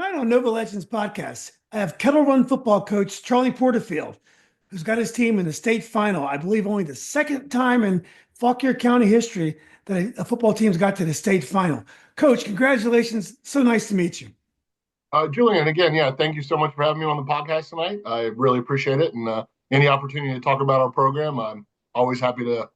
Tonight on Nova Legends podcast, I have Kettle Run football coach Charlie Porterfield, who's got his team in the state final. I believe only the second time in Fauquier County history that a football team's got to the state final. Coach, congratulations. So nice to meet you. Julian, again, yeah, thank you so much for having me on the podcast tonight. I really appreciate it. And any opportunity to talk about our program, I'm always happy to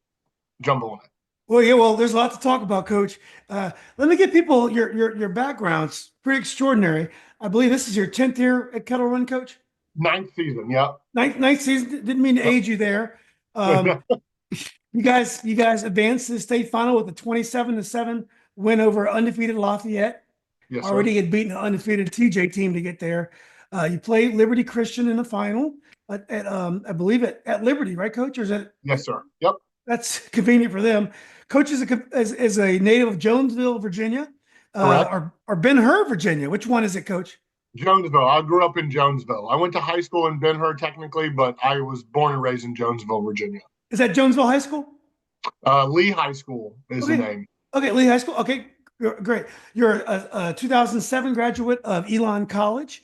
jump on it. Well, there's a lot to talk about, Coach. Let me give people your backgrounds. Pretty extraordinary. I believe this is your 10th year at Kettle Run, Coach. Ninth season, yep. Ninth season. Didn't mean to age you there. You guys advanced to the state final with a 27-7 win over undefeated Lafayette. Yes, Already sir. had beaten an undefeated TJ team to get there. You played Liberty Christian in the final I believe at Liberty, right, Coach? Or is that Yes, sir. Yep. that's convenient for them? Coach is a native of Jonesville, Virginia, Correct. or Ben-Hur, Virginia. Which one is it, Coach? Jonesville. I grew up in Jonesville. I went to high school in Ben-Hur technically, but I was born and raised in Jonesville, Virginia. Is that Jonesville High School? Lee High School is the Okay. name. Okay, Lee High School. Okay, great. You're a 2007 graduate of Elon College.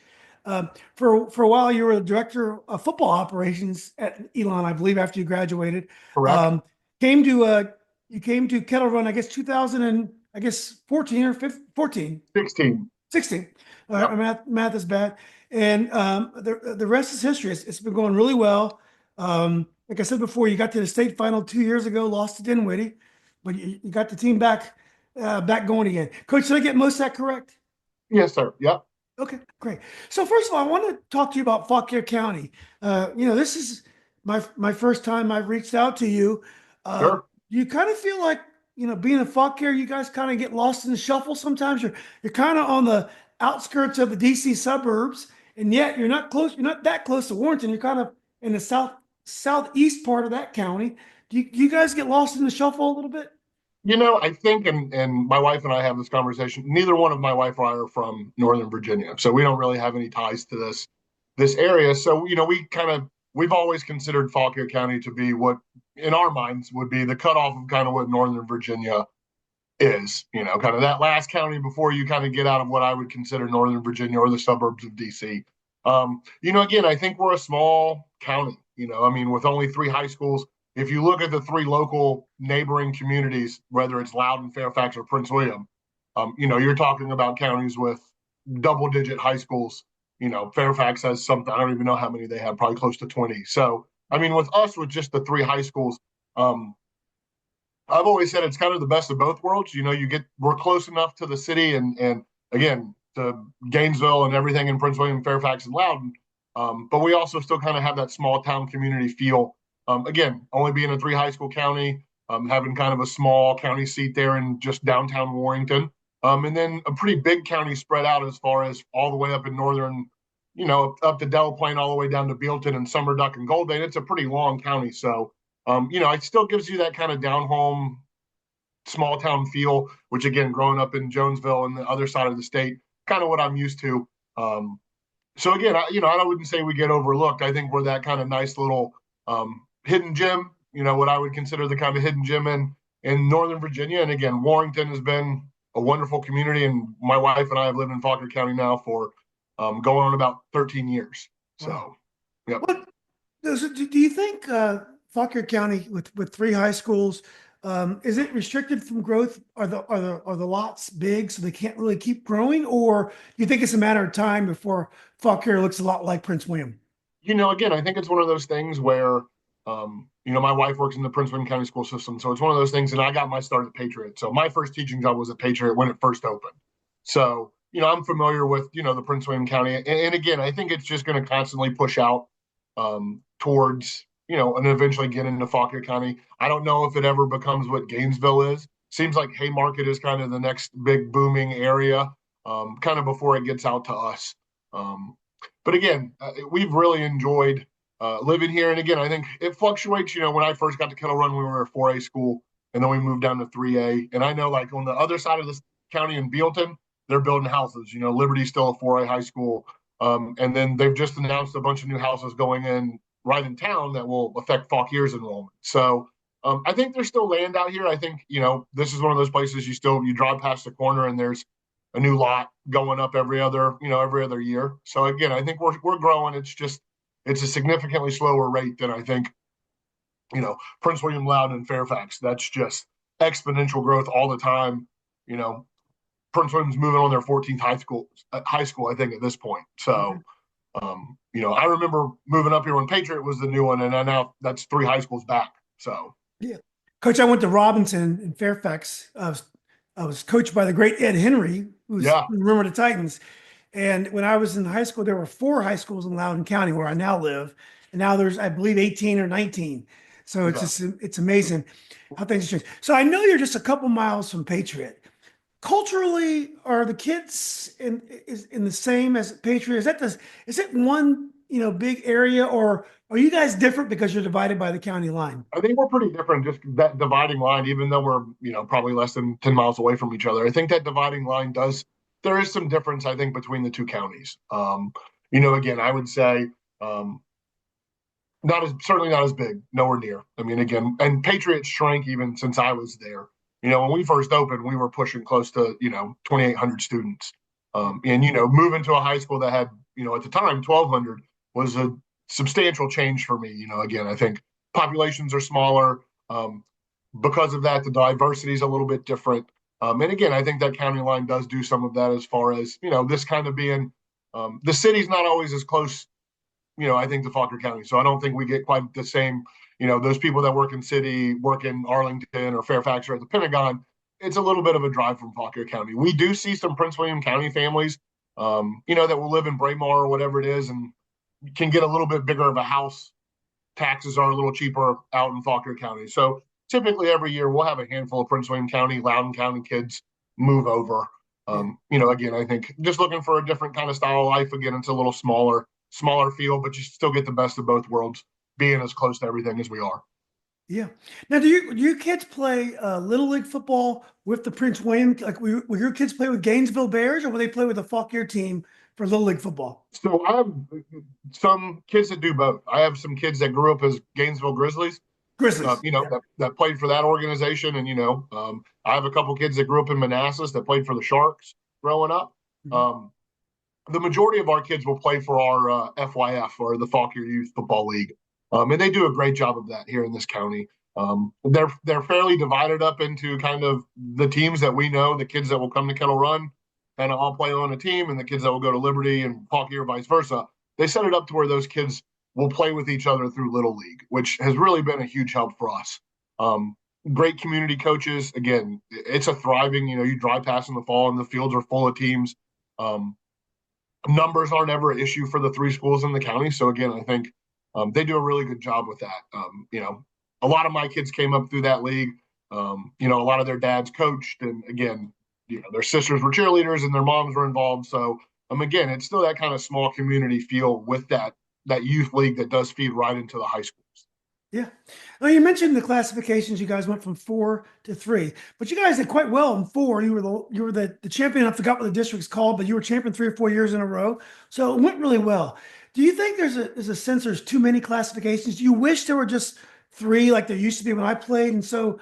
For a while, you were the director of football operations at Elon, I believe, after you graduated. Correct. Um, came to you came to Kettle Run, I guess 2000 and I guess 14 or 15, 14, 16. 16. Yep. Math is bad, and the rest is history. It's been going really well. Like I said before, you got to the state final 2 years ago, lost to Dinwiddie, but you got the team back going again. Coach, did I get most of that correct? Yes, sir. Yep. Okay, great. So first of all, I want to talk to you about Fauquier County. This is my first time I've reached out to you. Sure. You kind of feel like, being a Fauquier, you guys kind of get lost in the shuffle sometimes. You're kind of on the outskirts of the DC suburbs, and yet you're not close. You're not that close to Warrenton. You're kind of in the southeast part of that county. Do you guys get lost in the shuffle a little bit? I think, and my wife and I have this conversation. Neither one of my wife and I are from Northern Virginia, so we don't really have any ties to this area. So, we've always considered Fauquier County to be what, in our minds, would be the cutoff of kind of what Northern Virginia is. Kind of that last county before you kind of get out of what I would consider Northern Virginia or the suburbs of DC. Again, I think we're a small county. With only three high schools. If you look at the three local neighboring communities, whether it's Loudoun, Fairfax, or Prince William, you're talking about counties with double-digit high schools. Fairfax has something, I don't even know how many they have, probably close to 20. So, with us, with just the three high schools, I've always said it's kind of the best of both worlds. We're close enough to the city and again, to Gainesville and everything in Prince William, Fairfax, and Loudoun. But we also still kind of have that small town community feel. Again, only being a three high school county, having kind of a small county seat there in just downtown Warrenton, and then a pretty big county spread out as far as all the way up in northern, up to Delaplane, all the way down to Bealton and Summer Duck and Gold Bay. It's a pretty long county. So, it still gives you that kind of down home, small town feel, which again, growing up in Jonesville and the other side of the state, kind of what I'm used to. So again, I wouldn't say we get overlooked. I think we're that kind of nice little hidden gem, what I would consider the kind of hidden gem in Northern Virginia. And again, Warrenton has been a wonderful community. And my wife and I have lived in Fauquier County now for going on about 13 years. So, Wow. yeah. Do you think Fauquier County with three high schools, is it restricted from growth? Are the lots big so they can't really keep growing, or do you think it's a matter of time before Fauquier looks a lot like Prince William? Again, I think it's one of those things where, my wife works in the Prince William County school system. So it's one of those things, and I got my start at Patriot. So my first teaching job was at Patriot when it first opened. So, I'm familiar with, the Prince William County. And again, I think it's just going to constantly push out towards, and eventually get into Fauquier County. I don't know if it ever becomes what Gainesville is. Seems like Haymarket is kind of the next big booming area, kind of before it gets out to us. But again, we've really enjoyed living here. And again, I think it fluctuates. When I first got to Kettle Run, we were a 4A school, and then we moved down to 3A. And I know, like, on the other side of this county in Bealton, they're building houses. Liberty's still a 4A high school. And then they've just announced a bunch of new houses going in right in town that will affect Faukier's enrollment. So I think there's still land out here. I think, this is one of those places you drive past the corner and there's a new lot going up every other year. So again, I think we're growing. It's a significantly slower rate than I think, Prince William, Loudoun, and Fairfax. That's just exponential growth all the time. You know, Prince William's moving on their 14th high school, I think, at this point. So, I remember moving up here when Patriot was the new one, and now that's 3 high schools back. So, Yeah. Coach, I went to Robinson in Fairfax. I was coached by the great Ed Henry, who's yeah, remember the Titans. And when I was in high school, there were 4 high schools in Loudoun County where I now live. And now there's, I believe, 18 or 19. So it's okay. just, it's amazing how things have changed. So I know you're just a couple miles from Patriot. Culturally, are the kids in the same as Patriot? Is it one, big area, or are you guys different because you're divided by the county line? I think we're pretty different, just that dividing line, even though we're, probably less than 10 miles away from each other. I think that dividing line there is some difference, I think, between the two counties. Again, I would say, certainly not as big, nowhere near. I mean, again, and Patriots shrank even since I was there. When we first opened, we were pushing close to 2,800 students, and moving to a high school that had at the time 1,200 was a substantial change for me. Again, I think populations are smaller. Because of that, the diversity is a little bit different. And again, I think that county line does do some of that as far as this kind of being the city's not always as close, I think, to Fauquier County. So I don't think we get quite the same, those people that work in city, work in Arlington or Fairfax or at the Pentagon. It's a little bit of a drive from Fauquier County. We do see some Prince William County families, that will live in Braemar or whatever it is and can get a little bit bigger of a house. Taxes are a little cheaper out in Fauquier County. So typically every year we'll have a handful of Prince William County, Loudoun County kids move over. Again, I think just looking for a different kind of style of life. Again, it's a little smaller field, but you still get the best of both worlds, being as close to everything as we are. Yeah. Now, do your kids play little league football with the Prince William? Like, will your kids play with Gainesville Bears, or will they play with the Fauquier team for little league football? So I have some kids that do both. I have some kids that grew up as Gainesville Grizzlies, Grizzlies. Yeah. that played for that organization, and I have a couple kids that grew up in Manassas that played for the Sharks growing up. Mhm. The majority of our kids will play for our FYF, or the Fauquier Youth Football League, and they do a great job of that here in this county. They're fairly divided up into kind of the teams that we know, the kids that will come to Kettle Run and all play on a team, and the kids that will go to Liberty and Fauquier, vice versa. They set it up to where those kids will play with each other through Little League, which has really been a huge help for us. Great community coaches. Again, it's a thriving, you drive past in the fall and the fields are full of teams. Numbers are never an issue for the 3 schools in the county. So again, I think they do a really good job with that. A lot of my kids came up through that league. A lot of their dads coached, and again, their sisters were cheerleaders and their moms were involved. So again, it's still that kind of small community feel with that youth league that does feed right into the high schools. Yeah. Well, you mentioned the classifications. You guys went from 4 to 3, but you guys did quite well in 4. You were the champion. I forgot what the district's called, but you were champion 3 or 4 years in a row. So it went really well. Do you think there's a sense there's too many classifications? Do you wish there were just 3 like there used to be when I played? And so,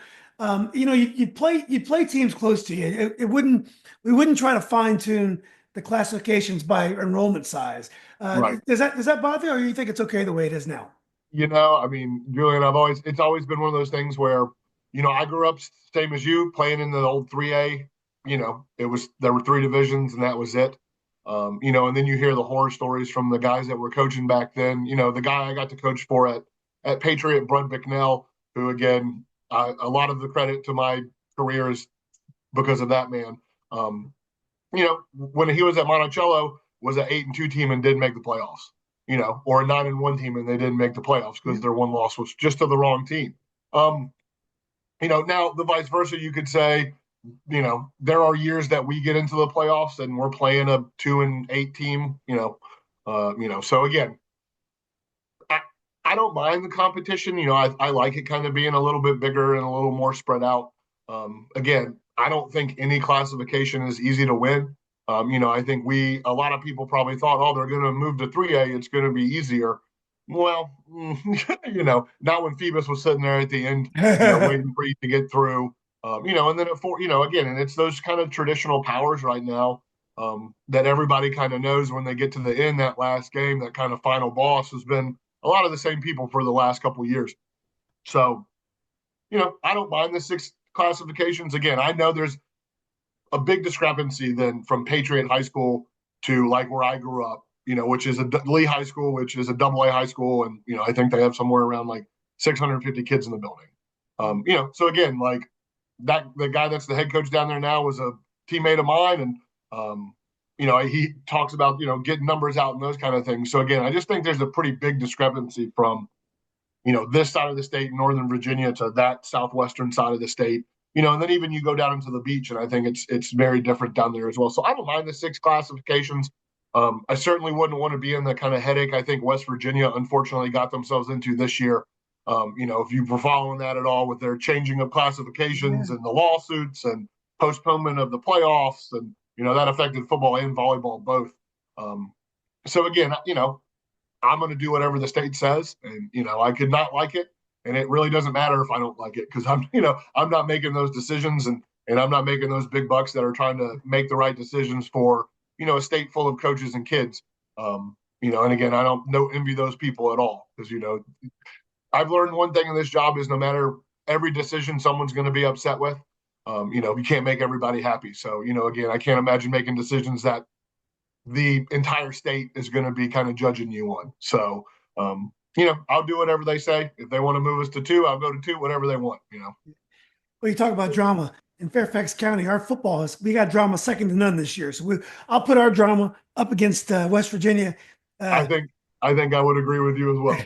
you'd play teams close to you. We wouldn't try to fine tune the classifications by enrollment size. Right. Does that bother you, or you think it's okay the way it is now? Julian, it's always been one of those things where, I grew up same as you, playing in the old 3A. There were 3 divisions and that was it. And then you hear the horror stories from the guys that were coaching back then. The guy I got to coach for at Patriot, Brud Bicknell, who again, a lot of the credit to my career is because of that man. When he was at Monticello, was an 8-2 team and didn't make the playoffs. Or a 9-1 team and they didn't make the playoffs because their one loss was just to the wrong team. Now the vice versa, you could say, there are years that we get into the playoffs and we're playing a 2-8 team, so again, I don't mind the competition. I like it kind of being a little bit bigger and a little more spread out. Again, I don't think any classification is easy to win. I think a lot of people probably thought, oh, they're going to move to 3A. It's going to be easier. Well, not when Phoebus was sitting there at the end, waiting for you to get through. And then again, and it's those kind of traditional powers right now that everybody kind of knows when they get to the end, that last game, that kind of final boss has been a lot of the same people for the last couple of years. So, I don't mind the six classifications. Again, I know there's a big discrepancy then from Patriot High School to like where I grew up, which is a Lee High School, which is a double A high school. And, I think they have somewhere around like 650 kids in the building. So again, like that, the guy that's the head coach down there now was a teammate of mine. And, he talks about, getting numbers out and those kind of things. So again, I just think there's a pretty big discrepancy from, this side of the state, Northern Virginia, to that southwestern side of the state. And then even you go down into the beach, and I think it's very different down there as well. So I don't mind the six classifications. I certainly wouldn't want to be in the kind of headache I think West Virginia unfortunately got themselves into this year. If you were following that at all with their changing of classifications and the lawsuits and postponement of the playoffs, and that affected football and volleyball both. So again, I'm going to do whatever the state says, and I could not like it, and it really doesn't matter if I don't like it, because I'm not making those decisions, and I'm not making those big bucks that are trying to make the right decisions for a state full of coaches and kids. And again, I don't envy those people at all, because I've learned one thing in this job is no matter every decision someone's going to be upset with, you can't make everybody happy. So again, I can't imagine making decisions that the entire state is going to be kind of judging you on. So, I'll do whatever they say. If they want to move us to two, I'll go to two, whatever they want, Well, you talk about drama in Fairfax County. Our football we got drama second to none this year. So I'll put our drama up against West Virginia. I think I would agree with you as well.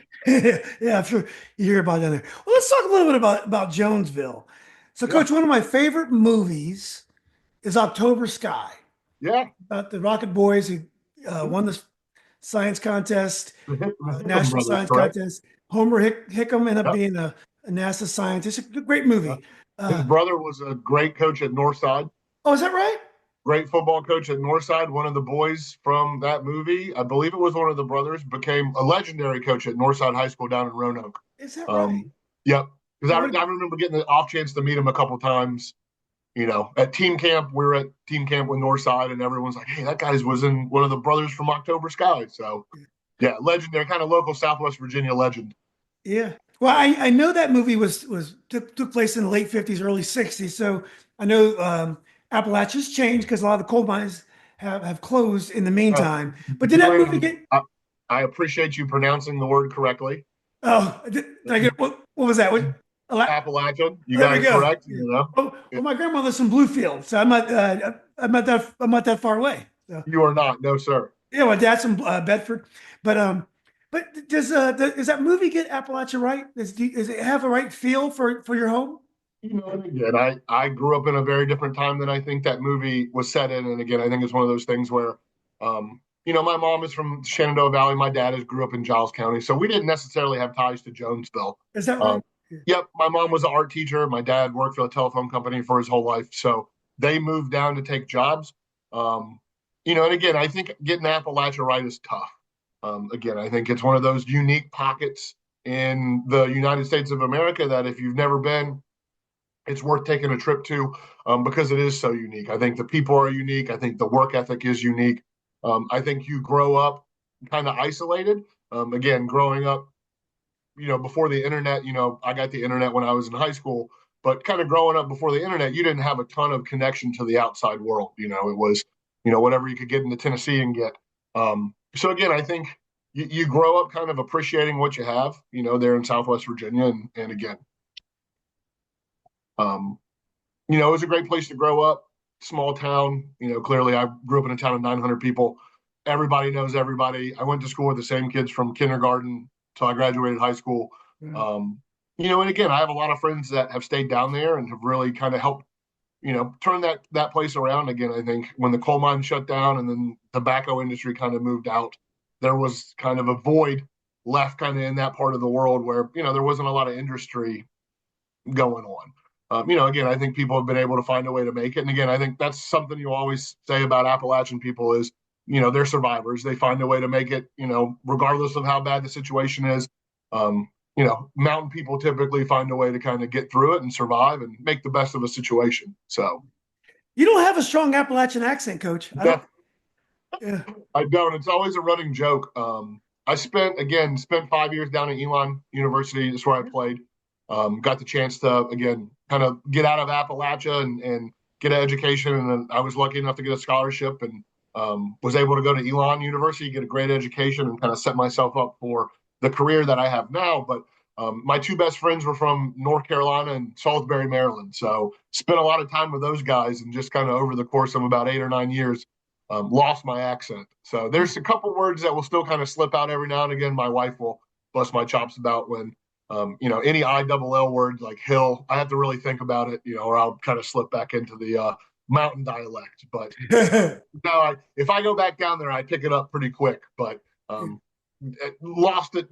Yeah, I'm sure you hear about that there. Well, let's talk a little bit about Jonesville. So, Coach, one of my favorite movies is October Sky. Yeah. About the Rocket Boys who won the science contest, national science contest. Homer Hickam ended up being a NASA scientist. A great movie. His brother was a great coach at Northside. Oh, is that right? Great football coach at Northside. One of the boys from that movie, I believe it was one of the brothers, became a legendary coach at Northside High School down in Roanoke. Is that right? Yep. Because I remember getting the off chance to meet him a couple times. At team camp, we were at team camp with Northside, and everyone's like, "Hey, that guy was in one of the brothers from October Sky." So, yeah, legendary, kind of local Southwest Virginia legend. Yeah. Well, I know that movie took place in the late 50s, early 60s. So I know Appalachia's changed because a lot of the coal mines have closed in the meantime. But did that movie get? I appreciate you pronouncing the word correctly. Oh, did I get what was that? Appalachian. You got it correct. Well, my grandmother's from Bluefield, so I'm not that far away. So. You are not, no, sir. Yeah, my dad's from Bedford, but does that movie get Appalachia right? Does it have a right feel for your home? Again, I grew up in a very different time than I think that movie was set in, and again, I think it's one of those things where, my mom is from Shenandoah Valley, my dad grew up in Giles County, so we didn't necessarily have ties to Jonesville. Is that right? Yep, my mom was an art teacher. My dad worked for a telephone company for his whole life, so they moved down to take jobs. And again, I think getting Appalachia right is tough. Again, I think it's one of those unique pockets in the United States of America that if you've never been, it's worth taking a trip to because it is so unique. I think the people are unique. I think the work ethic is unique. I think you grow up kind of isolated. Again, growing up, before the internet, I got the internet when I was in high school, but kind of growing up before the internet, you didn't have a ton of connection to the outside world. It was, whatever you could get into Tennessee and get. So again, I think you grow up kind of appreciating what you have, there in Southwest Virginia. And again, it was a great place to grow up, small town. Clearly I grew up in a town of 900 people. Everybody knows everybody. I went to school with the same kids from kindergarten till I graduated high school. And again, I have a lot of friends that have stayed down there and have really kind of helped, turn that place around. Again, I think when the coal mine shut down and then tobacco industry kind of moved out, there was kind of a void left kind of in that part of the world where, there wasn't a lot of industry going on. Again, I think people have been able to find a way to make it. And again, I think that's something you always say about Appalachian people is, they're survivors. They find a way to make it, regardless of how bad the situation is. mountain people typically find a way to kind of get through it and survive and make the best of a situation. So You don't have a strong Appalachian accent, Coach. I don't. that Yeah. I don't. It's always a running joke. I spent 5 years down at Elon University. That's where I played. Got the chance to again kind of get out of Appalachia and get an education. And then I was lucky enough to get a scholarship and was able to go to Elon University, get a great education, and kind of set myself up for the career that I have now. But my two best friends were from North Carolina and Salisbury, Maryland. So spent a lot of time with those guys, and just kind of over the course of about 8 or 9 years, lost my accent. So there's a couple words that will still kind of slip out every now and again. My wife will bust my chops about when, any ILL words like hill, I have to really think about it, or I'll kind of slip back into the mountain dialect. But no, if I go back down there, I pick it up pretty quick. But lost it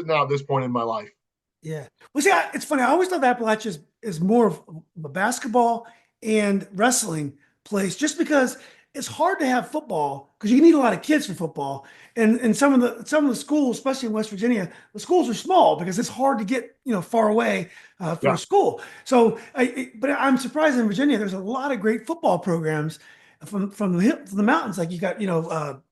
now at this point in my life. Yeah. Well, see, it's funny. I always thought Appalachia is more of a basketball and wrestling place, just because it's hard to have football because you need a lot of kids for football. And some of the schools, especially in West Virginia, the schools are small because it's hard to get far away for Yeah. a school. So, but I'm surprised in Virginia there's a lot of great football programs from the mountains. Like you got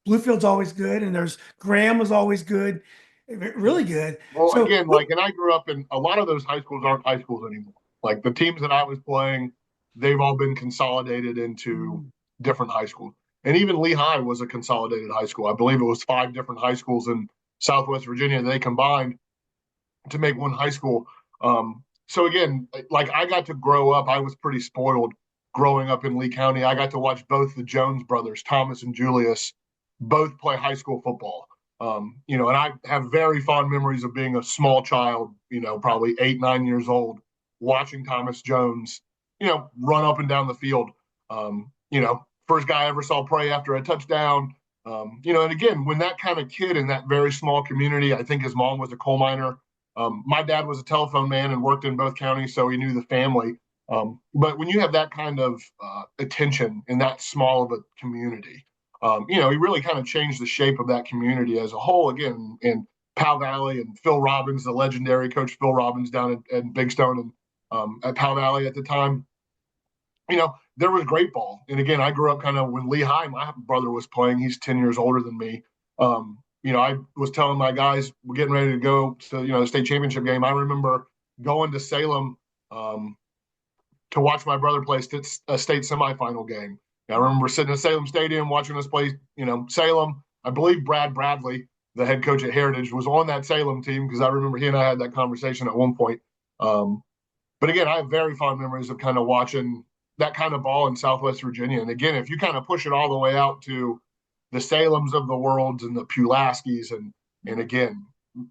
Bluefield's always good, and there's Graham was always good, really good. Well, So again, and I grew up in a lot of those high schools aren't high schools anymore. Like the teams that I was playing, they've all been consolidated into different high schools. And even Lehigh was a consolidated high school. I believe it was 5 different high schools in Southwest Virginia. They combined to make one high school. So again, like I got to grow up. I was pretty spoiled growing up in Lee County. I got to watch both the Jones brothers, Thomas and Julius, both play high school football. And I have very fond memories of being a small child, probably 8, 9 years old, watching Thomas Jones, run up and down the field. First guy I ever saw pray after a touchdown. And again, when that kind of kid in that very small community, I think his mom was a coal miner. My dad was a telephone man and worked in both counties, so he knew the family. But when you have that kind of attention in that small of a community, he really kind of changed the shape of that community as a whole. Again, in Powell Valley, and Phil Robbins, the legendary coach Phil Robbins down at Big Stone and at Powell Valley at the time, there was great ball. And again, I grew up kind of when Lehigh, my brother was playing. He's 10 years older than me. I was telling my guys, we're getting ready to go to, the state championship game. I remember going to Salem to watch my brother play a state semifinal game. I remember sitting in Salem Stadium watching us play, Salem. I believe Brad Bradley, the head coach at Heritage, was on that Salem team because I remember he and I had that conversation at one point. But again, I have very fond memories of kind of watching that kind of ball in Southwest Virginia. And again, if you kind of push it all the way out to the Salems of the world and the Pulaskis and again,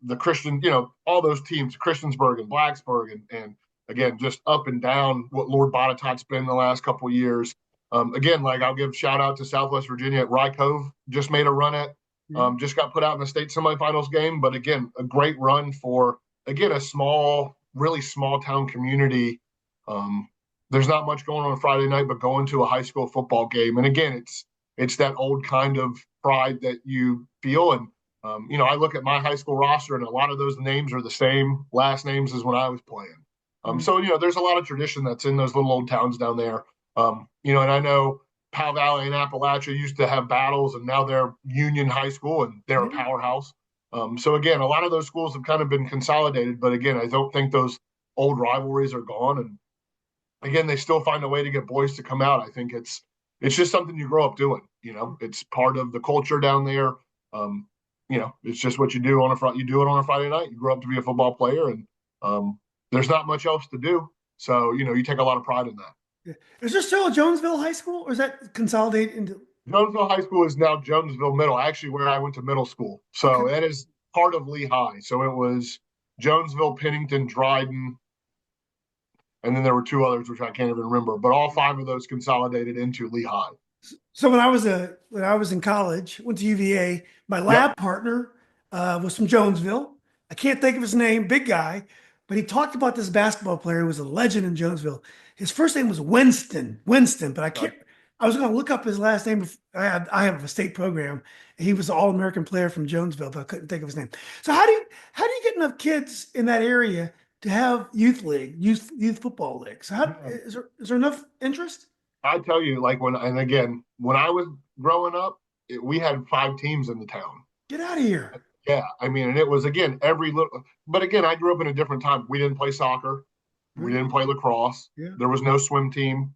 the Christian, all those teams, Christiansburg and Blacksburg, and again, just up and down what Lord Botetourt's been the last couple of years. Again, I'll give shout out to Southwest Virginia at Rye Cove, just made a run at, just got put out in the state semifinals game. But again, a great run for, again, a really small town community. There's not much going on Friday night, but going to a high school football game. And again, it's that old kind of pride that you feel. And, I look at my high school roster and a lot of those names are the same last names as when I was playing. So, there's a lot of tradition that's in those little old towns down there. And I know Powell Valley and Appalachia used to have battles, and now they're Union High School and they're a powerhouse. So again, a lot of those schools have kind of been consolidated, but again, I don't think those old rivalries are gone. And again, they still find a way to get boys to come out. I think it's just something you grow up doing. It's part of the culture down there. It's just what you do you do it on a Friday night. You grow up to be a football player, and there's not much else to do. So, you take a lot of pride in that. Is there still a Jonesville High School, or is that consolidated into? Jonesville High School is now Jonesville Middle, actually where I went to middle school. So that is part of Lehigh. So it was Jonesville, Pennington, Dryden, and then there were 2 others which I can't even remember. But all 5 of those consolidated into Lehigh. So when I was in college, went to UVA. My lab partner was from Jonesville. I can't think of his name, big guy, but he talked about this basketball player who was a legend in Jonesville. His first name was Winston, but I can't. I was going to look up his last name. I have a state program. He was an All-American player from Jonesville, but I couldn't think of his name. So how do you get enough kids in that area to have youth football leagues? So Yeah. is there enough interest? I tell you, like and again, when I was growing up, we had 5 teams in the town. Get out of here. Yeah, I mean, and it was again every little. But again, I grew up in a different time. We didn't play soccer. We Right. didn't play lacrosse. Yeah. There was no swim team.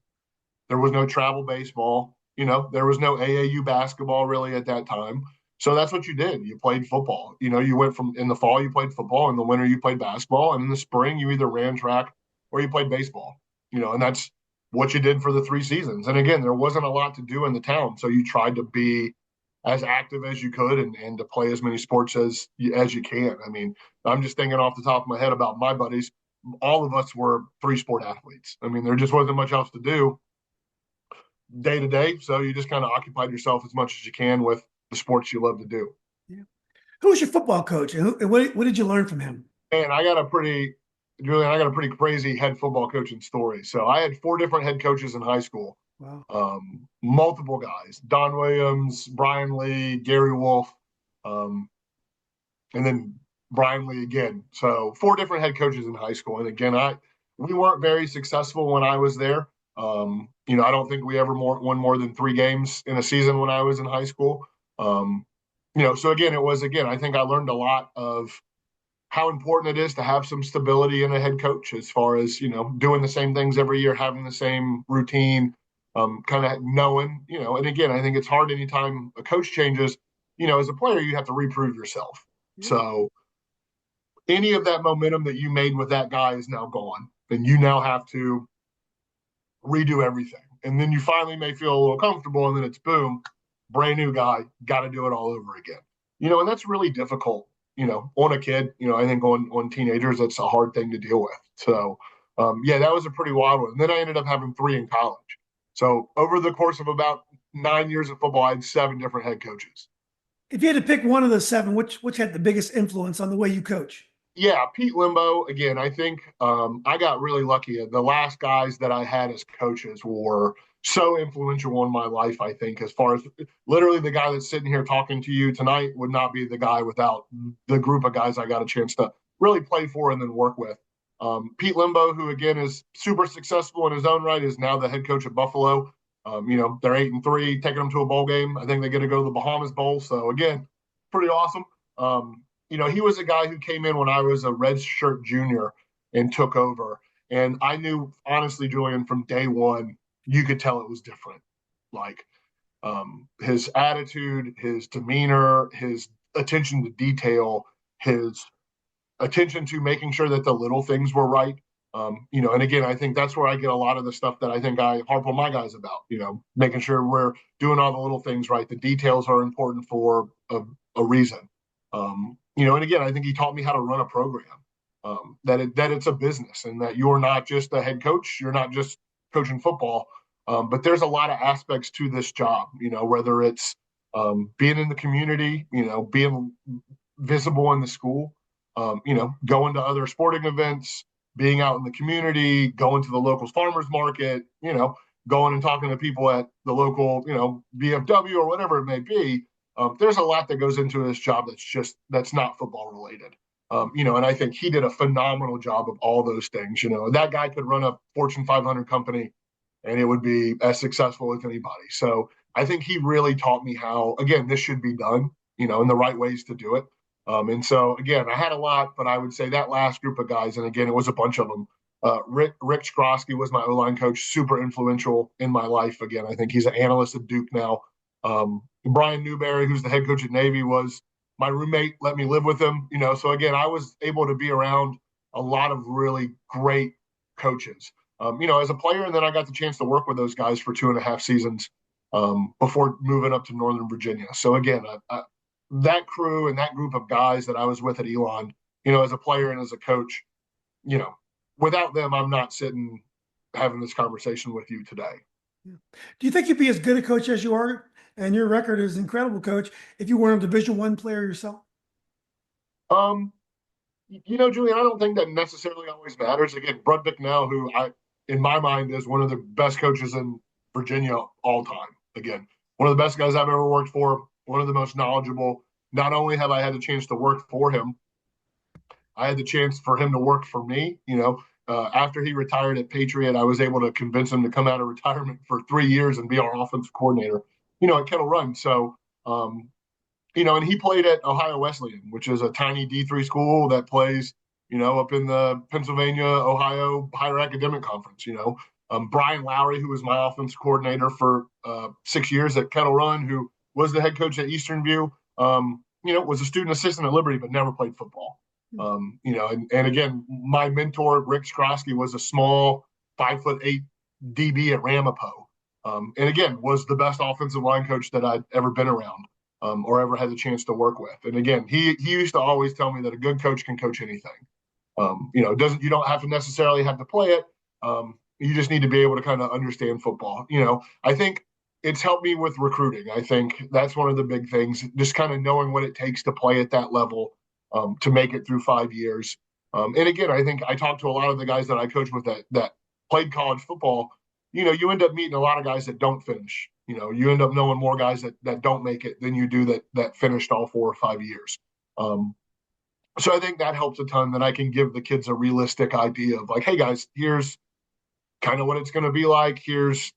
There was no travel baseball. There was no AAU basketball really at that time. So that's what you did. You played football. You went from in the fall you played football, in the winter you played basketball, and in the spring you either ran track or you played baseball. And that's what you did for the 3 seasons. And again, there wasn't a lot to do in the town, so you tried to be as active as you could and to play as many sports as you can. I mean, I'm just thinking off the top of my head about my buddies. All of us were 3 sport athletes. I mean, there just wasn't much else to do day to day. So you just kind of occupied yourself as much as you can with the sports you love to do. Yeah. Who was your football coach, and what did you learn from him? And Julian, I got a pretty crazy head football coaching story. So I had 4 different head coaches in high school, Wow. multiple guys: Don Williams, Brian Lee, Gary Wolf, um, and then Brian Lee again. So 4 different head coaches in high school. And again, we weren't very successful when I was there. I don't think we ever won more than 3 games in a season when I was in high school. So again, I think I learned a lot of how important it is to have some stability in a head coach as far as, doing the same things every year, having the same routine, kind of knowing, and again, I think it's hard anytime a coach changes, as a player, you have to reprove yourself. Yeah. So any of that momentum that you made with that guy is now gone. And you now have to redo everything. And then you finally may feel a little comfortable, and then it's boom, brand new guy, got to do it all over again. And that's really difficult, on a kid. I think on teenagers, that's a hard thing to deal with. So, yeah, that was a pretty wild one. And then I ended up having 3 in college. So over the course of about 9 years of football, I had 7 different head coaches. If you had to pick one of those 7, which had the biggest influence on the way you coach? Yeah, Pete Limbo. Again, I think I got really lucky. The last guys that I had as coaches were so influential in my life, I think, as far as literally the guy that's sitting here talking to you tonight would not be the guy without the group of guys I got a chance to really play for and then work with. Pete Limbo, who again is super successful in his own right, is now the head coach at Buffalo. They're 8-3, taking them to a bowl game. I think they get to go to the Bahamas Bowl. So again, pretty awesome. He was a guy who came in when I was a red shirt junior and took over. And I knew, honestly, Julian, from day one, you could tell it was different. Like his attitude, his demeanor, his attention to detail, his attention to making sure that the little things were right. And again, I think that's where I get a lot of the stuff that I think I harp on my guys about, making sure we're doing all the little things right. The details are important for a reason. And again, I think he taught me how to run a program, that it's a business and that you're not just a head coach, you're not just coaching football, but there's a lot of aspects to this job, whether it's being in the community, being visible in the school, going to other sporting events, being out in the community, going to the local farmers market, going and talking to people at the local, VFW or whatever it may be. There's a lot that goes into this job that's not football related. And I think he did a phenomenal job of all those things. That guy could run a Fortune 500 company and it would be as successful as anybody. So I think he really taught me how, again, this should be done, in the right ways to do it. And so, again, I had a lot, but I would say that last group of guys, and again, it was a bunch of them. Rick Skrosky was my O-line coach, super influential in my life. Again, I think he's an analyst at Duke now. Brian Newberry, who's the head coach at Navy, was my roommate, let me live with him. So again, I was able to be around a lot of really great coaches, as a player. And then I got the chance to work with those guys for 2.5 seasons before moving up to Northern Virginia. So again, that crew and that group of guys that I was with at Elon, as a player and as a coach, without them, I'm not sitting having this conversation with you today. Yeah. Do you think you'd be as good a coach as you are, and your record is incredible, coach, if you weren't a Division I player yourself? Julian, I don't think that necessarily always matters. Again, Brud Bicknell, who in my mind is one of the best coaches in Virginia all time. Again, one of the best guys I've ever worked for, one of the most knowledgeable. Not only have I had the chance to work for him, I had the chance for him to work for me. After he retired at Patriot, I was able to convince him to come out of retirement for 3 years and be our offensive coordinator, at Kettle Run. So, and he played at Ohio Wesleyan, which is a tiny D3 school that plays, up in the Pennsylvania, Ohio Higher Academic Conference. Brian Lowry, who was my offense coordinator for 6 years at Kettle Run, who was the head coach at Eastern View, was a student assistant at Liberty, but never played football. And again, my mentor, Rick Skrosky, was a small 5'8" DB at Ramapo. And again, was the best offensive line coach that I'd ever been around or ever had the chance to work with. And again, he used to always tell me that a good coach can coach anything. You don't have to necessarily have to play it. You just need to be able to kind of understand football. I think it's helped me with recruiting. I think that's one of the big things, just kind of knowing what it takes to play at that level, to make it through 5 years. And again, I think I talked to a lot of the guys that I coached with that played college football. You end up meeting a lot of guys that don't finish. You end up knowing more guys that don't make it than you do that finished all 4 or 5 years. So I think that helps a ton, that I can give the kids a realistic idea of like, hey guys, here's kind of what it's going to be like. Here's,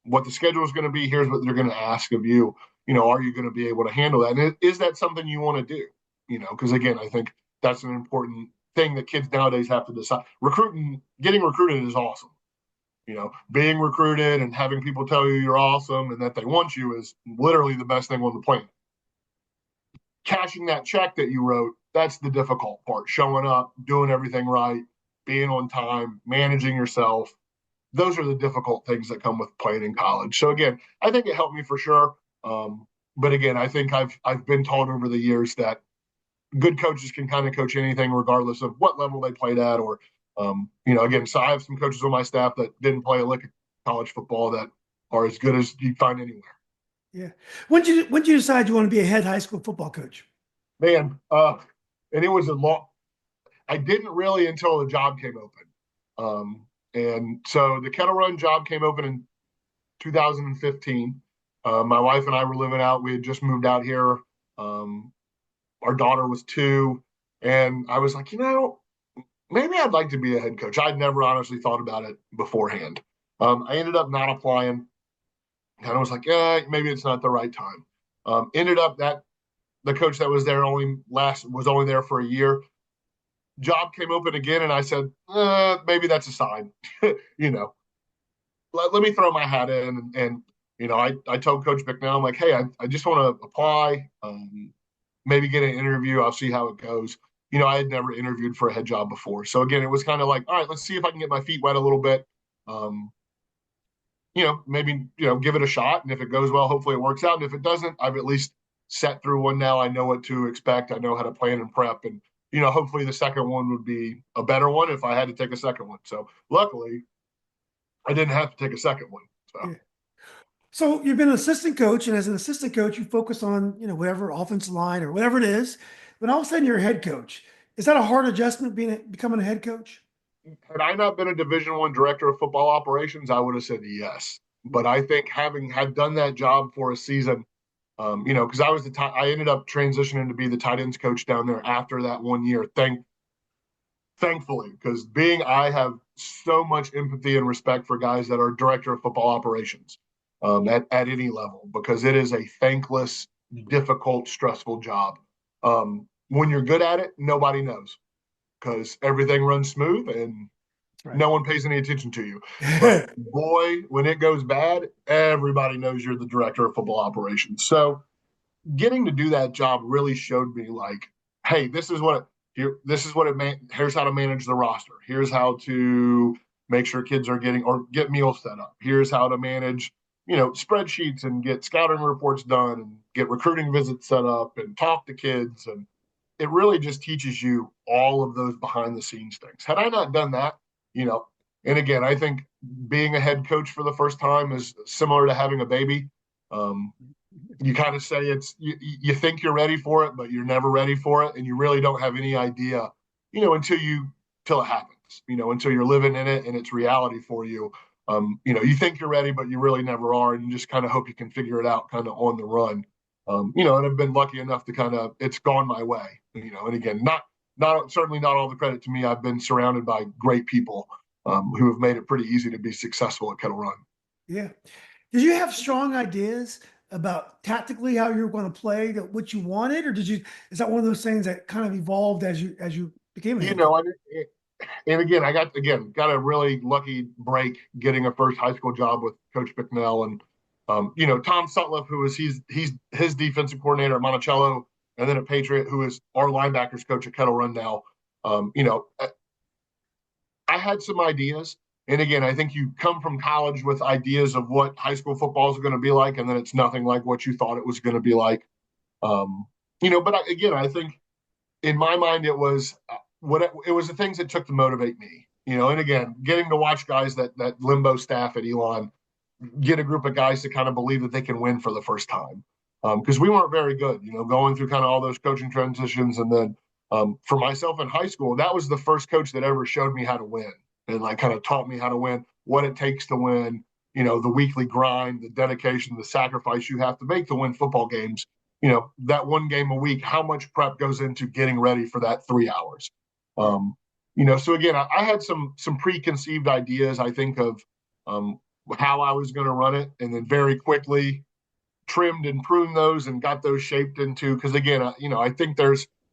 what the schedule is going to be. Here's what they're going to ask of you. Are you going to be able to handle that? And is that something you want to do? Because again, I think that's an important thing that kids nowadays have to decide. Getting recruited is awesome. Being recruited and having people tell you you're awesome and that they want you is literally the best thing on the planet. Cashing that check that you wrote, that's the difficult part. Showing up, doing everything right, being on time, managing yourself. Those are the difficult things that come with playing in college. So again, I think it helped me for sure. But again, I think I've been taught over the years that good coaches can kind of coach anything regardless of what level they played at, or again, so I have some coaches on my staff that didn't play a lick of college football that are as good as you find anywhere. Yeah. When did you decide you want to be a head high school football coach? Man, and it was I didn't really until the job came open. And so the Kettle Run job came open in 2015. My wife and I were living out. We had just moved out here. Our daughter was 2. And I was like, maybe I'd like to be a head coach. I'd never honestly thought about it beforehand. I ended up not applying. And I was like, maybe it's not the right time. Ended up that the coach that was there was only there for a year. Job came open again, and I said, maybe that's a sign. Let me throw my hat in. And I told Coach McNeil, I'm like, hey, I just want to apply, maybe get an interview. I'll see how it goes. I had never interviewed for a head job before. So again, it was kind of like, all right, let's see if I can get my feet wet a little bit. Maybe, give it a shot. And if it goes well, hopefully it works out. And if it doesn't, I've at least sat through one now. I know what to expect. I know how to plan and prep. And, hopefully the second one would be a better one if I had to take a second one. So luckily, I didn't have to take a second one. So. Yeah. So you've been an assistant coach, and as an assistant coach, you focus on, whatever offensive line or whatever it is. But all of a sudden you're a head coach. Is that a hard adjustment becoming a head coach? Had I not been a Division I director of football operations, I would have said yes. But I think had done that job for a season, because I ended up transitioning to be the tight ends coach down there after that 1 year. Thankfully, because I have so much empathy and respect for guys that are director of football operations at any level, because it is a thankless, difficult, stressful job. When you're good at it, nobody knows, because everything runs smooth and no one pays any attention to you. But boy, when it goes bad, everybody knows you're the director of football operations. So getting to do that job really showed me like, hey, here's how to manage the roster. Here's how to make sure kids are get meals set up. Here's how to manage, spreadsheets and get scouting reports done and get recruiting visits set up and talk to kids. And it really just teaches you all of those behind the scenes things. Had I not done that, and again, I think being a head coach for the first time is similar to having a baby. You kind of say you think you're ready for it, but you're never ready for it. And you really don't have any idea, until it happens, until you're living in it and it's reality for you. You think you're ready, but you really never are, and you just kind of hope you can figure it out kind of on the run. And I've been lucky enough to kind of it's gone my way. And again, not certainly not all the credit to me. I've been surrounded by great people who have made it pretty easy to be successful at Kettle Run. Yeah. Did you have strong ideas about tactically how you were going to play, that what you wanted, or is that one of those things that kind of evolved as you became a You head coach? know, and, and again, I got a really lucky break getting a first high school job with Coach Bicknell and Tom Sutliff, who is he's his defensive coordinator at Monticello, and then a Patriot who is our linebackers coach at Kettle Run now. Um, you know, I had some ideas. And again, I think you come from college with ideas of what high school football is going to be like, and then it's nothing like what you thought it was going to be like. Um, but again, I think in my mind, it was it was the things that took to motivate me. And again, getting to watch guys that limbo staff at Elon get a group of guys to kind of believe that they can win for the first time. Because we weren't very good, going through kind of all those coaching transitions. And then for myself in high school, that was the first coach that ever showed me how to win and like kind of taught me how to win, what it takes to win, the weekly grind, the dedication, the sacrifice you have to make to win football games. That one game a week, how much prep goes into getting ready for that 3 hours. So again, I had some preconceived ideas, I think, of how I was going to run it, and then very quickly trimmed and pruned those and got those shaped into, because again, I think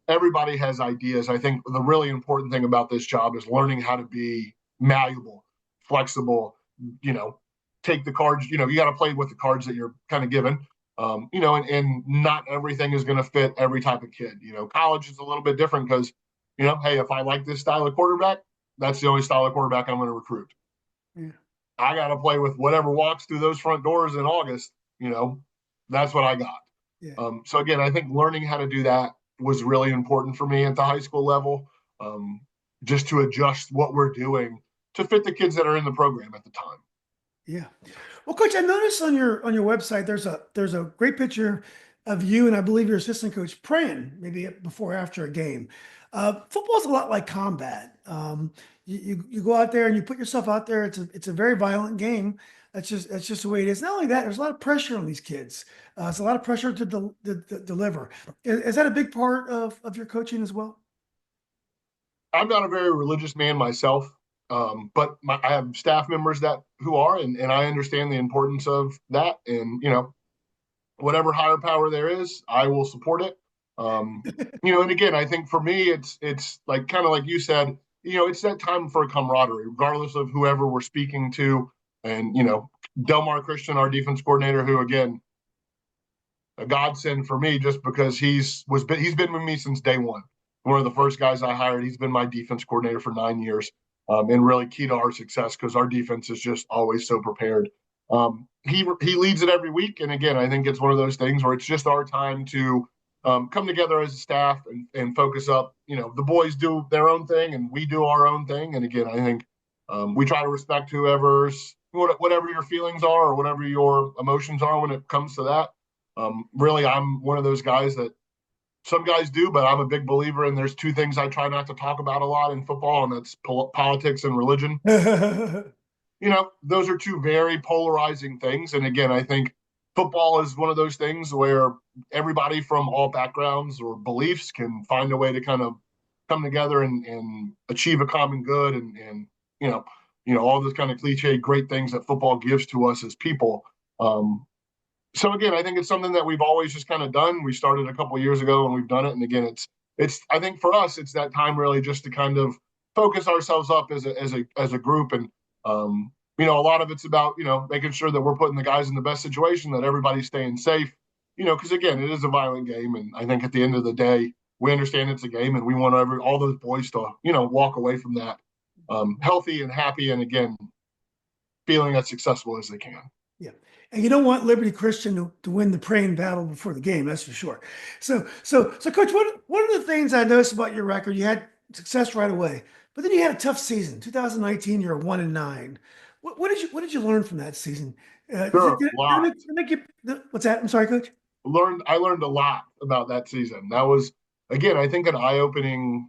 everybody has ideas. I think the really important thing about this job is learning how to be malleable, flexible, take the cards, you got to play with the cards that you're kind of given. And not everything is going to fit every type of kid. College is a little bit different because, hey, if I like this style of quarterback, that's the only style of quarterback I'm going to recruit. Yeah. I got to play with whatever walks through those front doors in August. That's what I got. Yeah. So again, I think learning how to do that was really important for me at the high school level, just to adjust what we're doing to fit the kids that are in the program at the time. Yeah. Well, Coach, I noticed on your website there's a great picture of you and I believe your assistant coach praying maybe before or after a game. Football is a lot like combat. You go out there and you put yourself out there. It's a very violent game. That's just the way it is. Not only that, there's a lot of pressure on these kids. It's a lot of pressure to deliver. Is that a big part of your coaching as well? I'm not a very religious man myself, but I have staff members who are, and I understand the importance of that. And whatever higher power there is, I will support it. And again, I think for me, it's like kind of like you said, it's that time for a camaraderie, regardless of whoever we're speaking to. And Delmar Christian, our defense coordinator, who again, a godsend for me, just because he's been with me since day one. One of the first guys I hired. He's been my defense coordinator for 9 years, and really key to our success because our defense is just always so prepared. He leads it every week, and again, I think it's one of those things where it's just our time to come together as a staff and focus up. The boys do their own thing, and we do our own thing. And again, I think we try to respect whatever your feelings are or whatever your emotions are when it comes to that. Really, I'm one of those guys that some guys do, but I'm a big believer in there's two things I try not to talk about a lot in football, and that's politics and religion. Those are two very polarizing things. And again, I think football is one of those things where everybody from all backgrounds or beliefs can find a way to kind of come together and achieve a common good and all this kind of cliche great things that football gives to us as people. So again, I think it's something that we've always just kind of done. We started a couple of years ago and we've done it. And again, it's I think for us, it's that time really just to kind of focus ourselves up as a group. And a lot of it's about, making sure that we're putting the guys in the best situation, that everybody's staying safe, because again, it is a violent game. And I think at the end of the day, we understand it's a game and we want all those boys to, walk away from that healthy and happy. And again, feeling as successful as they can. Yeah. And you don't want Liberty Christian to win the praying battle before the game, that's for sure. So Coach, one of the things I noticed about your record, you had success right away, but then you had a tough season. 2019, you're 1-9. What did you learn from that season? Sure, Did a lot. it make you, what's that? I'm sorry, Coach. I learned a lot about that season. That was, again, I think an eye-opening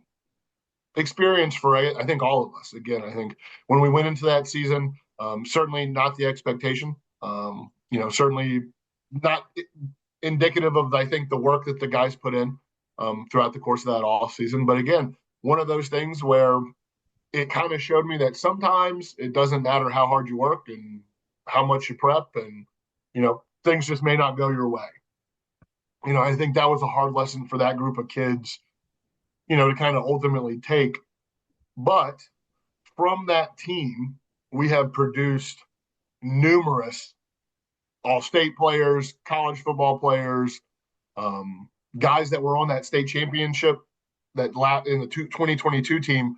experience for I think all of us. Again, I think when we went into that season, Certainly not the expectation. Certainly not indicative of, I think, the work that the guys put in throughout the course of that off season. But again, one of those things where it kind of showed me that sometimes it doesn't matter how hard you work and how much you prep, and things just may not go your way. I think that was a hard lesson for that group of kids, to kind of ultimately take. But from that team, we have produced numerous all-state players, college football players, guys that were on that state championship that in the 2022 team.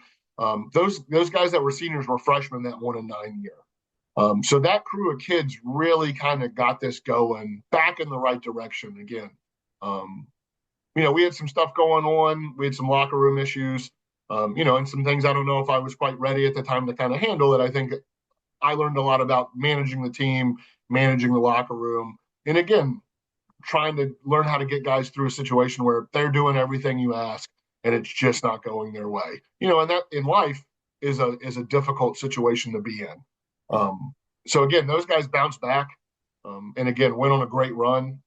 Those guys that were seniors were freshmen that 1-9 year. So that crew of kids really kind of got this going back in the right direction again. We had some stuff going on. We had some locker room issues, and some things I don't know if I was quite ready at the time to kind of handle it. I think I learned a lot about managing the team, managing the locker room, and again, trying to learn how to get guys through a situation where they're doing everything you ask and it's just not going their way. And that in life is a difficult situation to be in. So again, those guys bounced back. And again, went on a great run,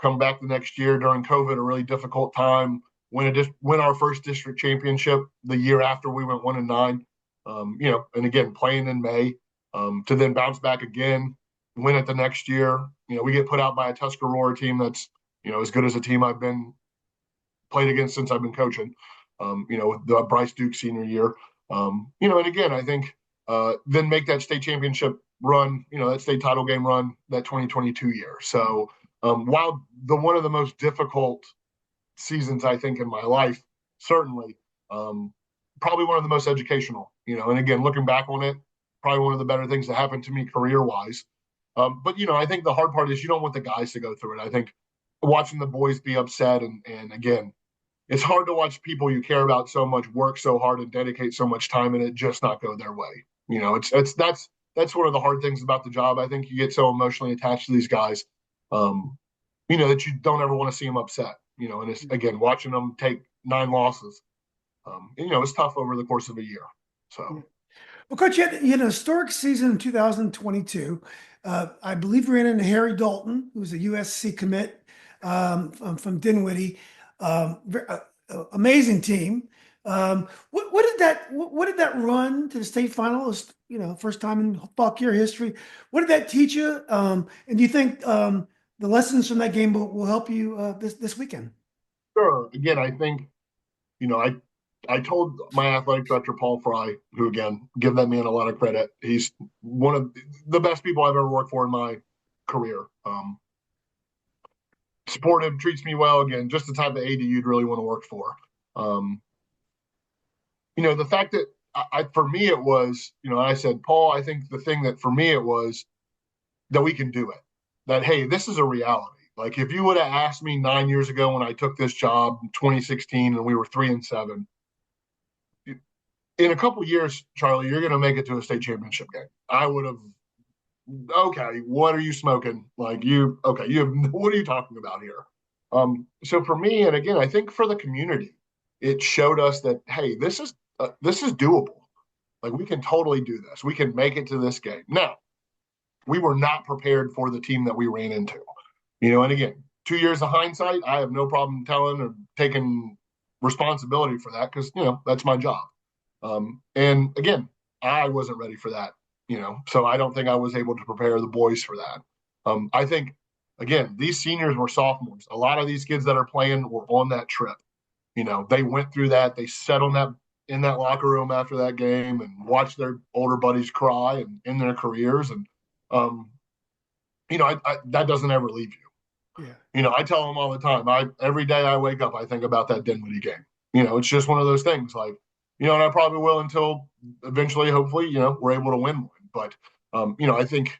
come back the next year during COVID, a really difficult time, win our first district championship the year after we went 1-9, and again, playing in May, to then bounce back again, win it the next year. We get put out by a Tuscarora team that's, as good as a team I've been played against since I've been coaching, with the Bryce Duke senior year. And again, I think then make that state championship run, that state title game run that 2022 year. So while one of the most difficult seasons I think in my life, certainly, probably one of the most educational, and again, looking back on it, probably one of the better things that happened to me career-wise. But I think the hard part is you don't want the guys to go through it. I think watching the boys be upset and again, it's hard to watch people you care about so much work so hard and dedicate so much time and it just not go their way. That's one of the hard things about the job. I think you get so emotionally attached to these guys, that you don't ever want to see them upset. And it's again watching them take 9 losses. It's tough over the course of a year. So, well, Coach, you had a historic season in 2022. I believe you ran into Harry Dalton, who's a USC commit from Dinwiddie. Amazing team. What did that run to the state finals? First time in Fauquier history. What did that teach you? And do you think the lessons from that game will help you this weekend? Sure. Again, I think I told my athletic director Paul Fry, who again give that man a lot of credit. He's one of the best people I've ever worked for in my career. Supportive, treats me well. Again, just the type of AD you'd really want to work for. The fact that for me it was, I said, Paul, I think the thing that for me it was that we can do it. That, hey, this is a reality. Like if you would have asked me 9 years ago when I took this job in 2016 and we were 3-7, in a couple of years, Charlie, you're going to make it to a state championship game. I would have, okay, what are you smoking? Like what are you talking about here? So for me, and again, I think for the community, it showed us that, hey, this is doable. Like we can totally do this. We can make it to this game. Now, we were not prepared for the team that we ran into. And again, 2 years of hindsight, I have no problem telling or taking responsibility for that because, that's my job. And again, I wasn't ready for that, so I don't think I was able to prepare the boys for that. I think, again, these seniors were sophomores. A lot of these kids that are playing were on that trip. They went through that. They sat in that locker room after that game and watched their older buddies cry and in their careers. And, that doesn't ever leave you. Yeah. I tell them all the time, every day I wake up, I think about that Dinwiddie game. It's just one of those things like, and I probably will until eventually, hopefully, we're able to win one. But, I think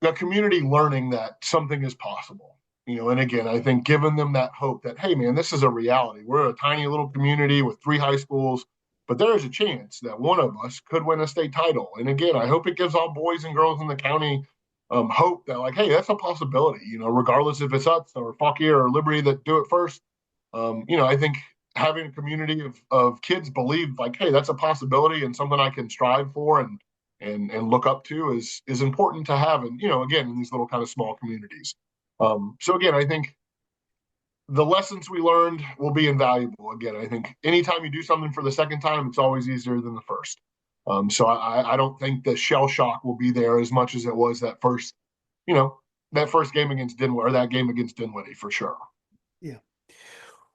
the community learning that something is possible, and again, I think giving them that hope that, hey, man, this is a reality. We're a tiny little community with 3 high schools, but there is a chance that one of us could win a state title. And again, I hope it gives all boys and girls in the county hope that, like, hey, that's a possibility, regardless if it's us or Fauquier or Liberty that do it first. I think having a community of kids believe like, hey, that's a possibility and something I can strive for and look up to is important to have, and again, in these little kind of small communities. So again, I think the lessons we learned will be invaluable. Again, I think anytime you do something for the second time, it's always easier than the first. So I don't think the shell shock will be there as much as it was you know, that first game against Dinwiddie, or that game against Dinwiddie for sure. Yeah.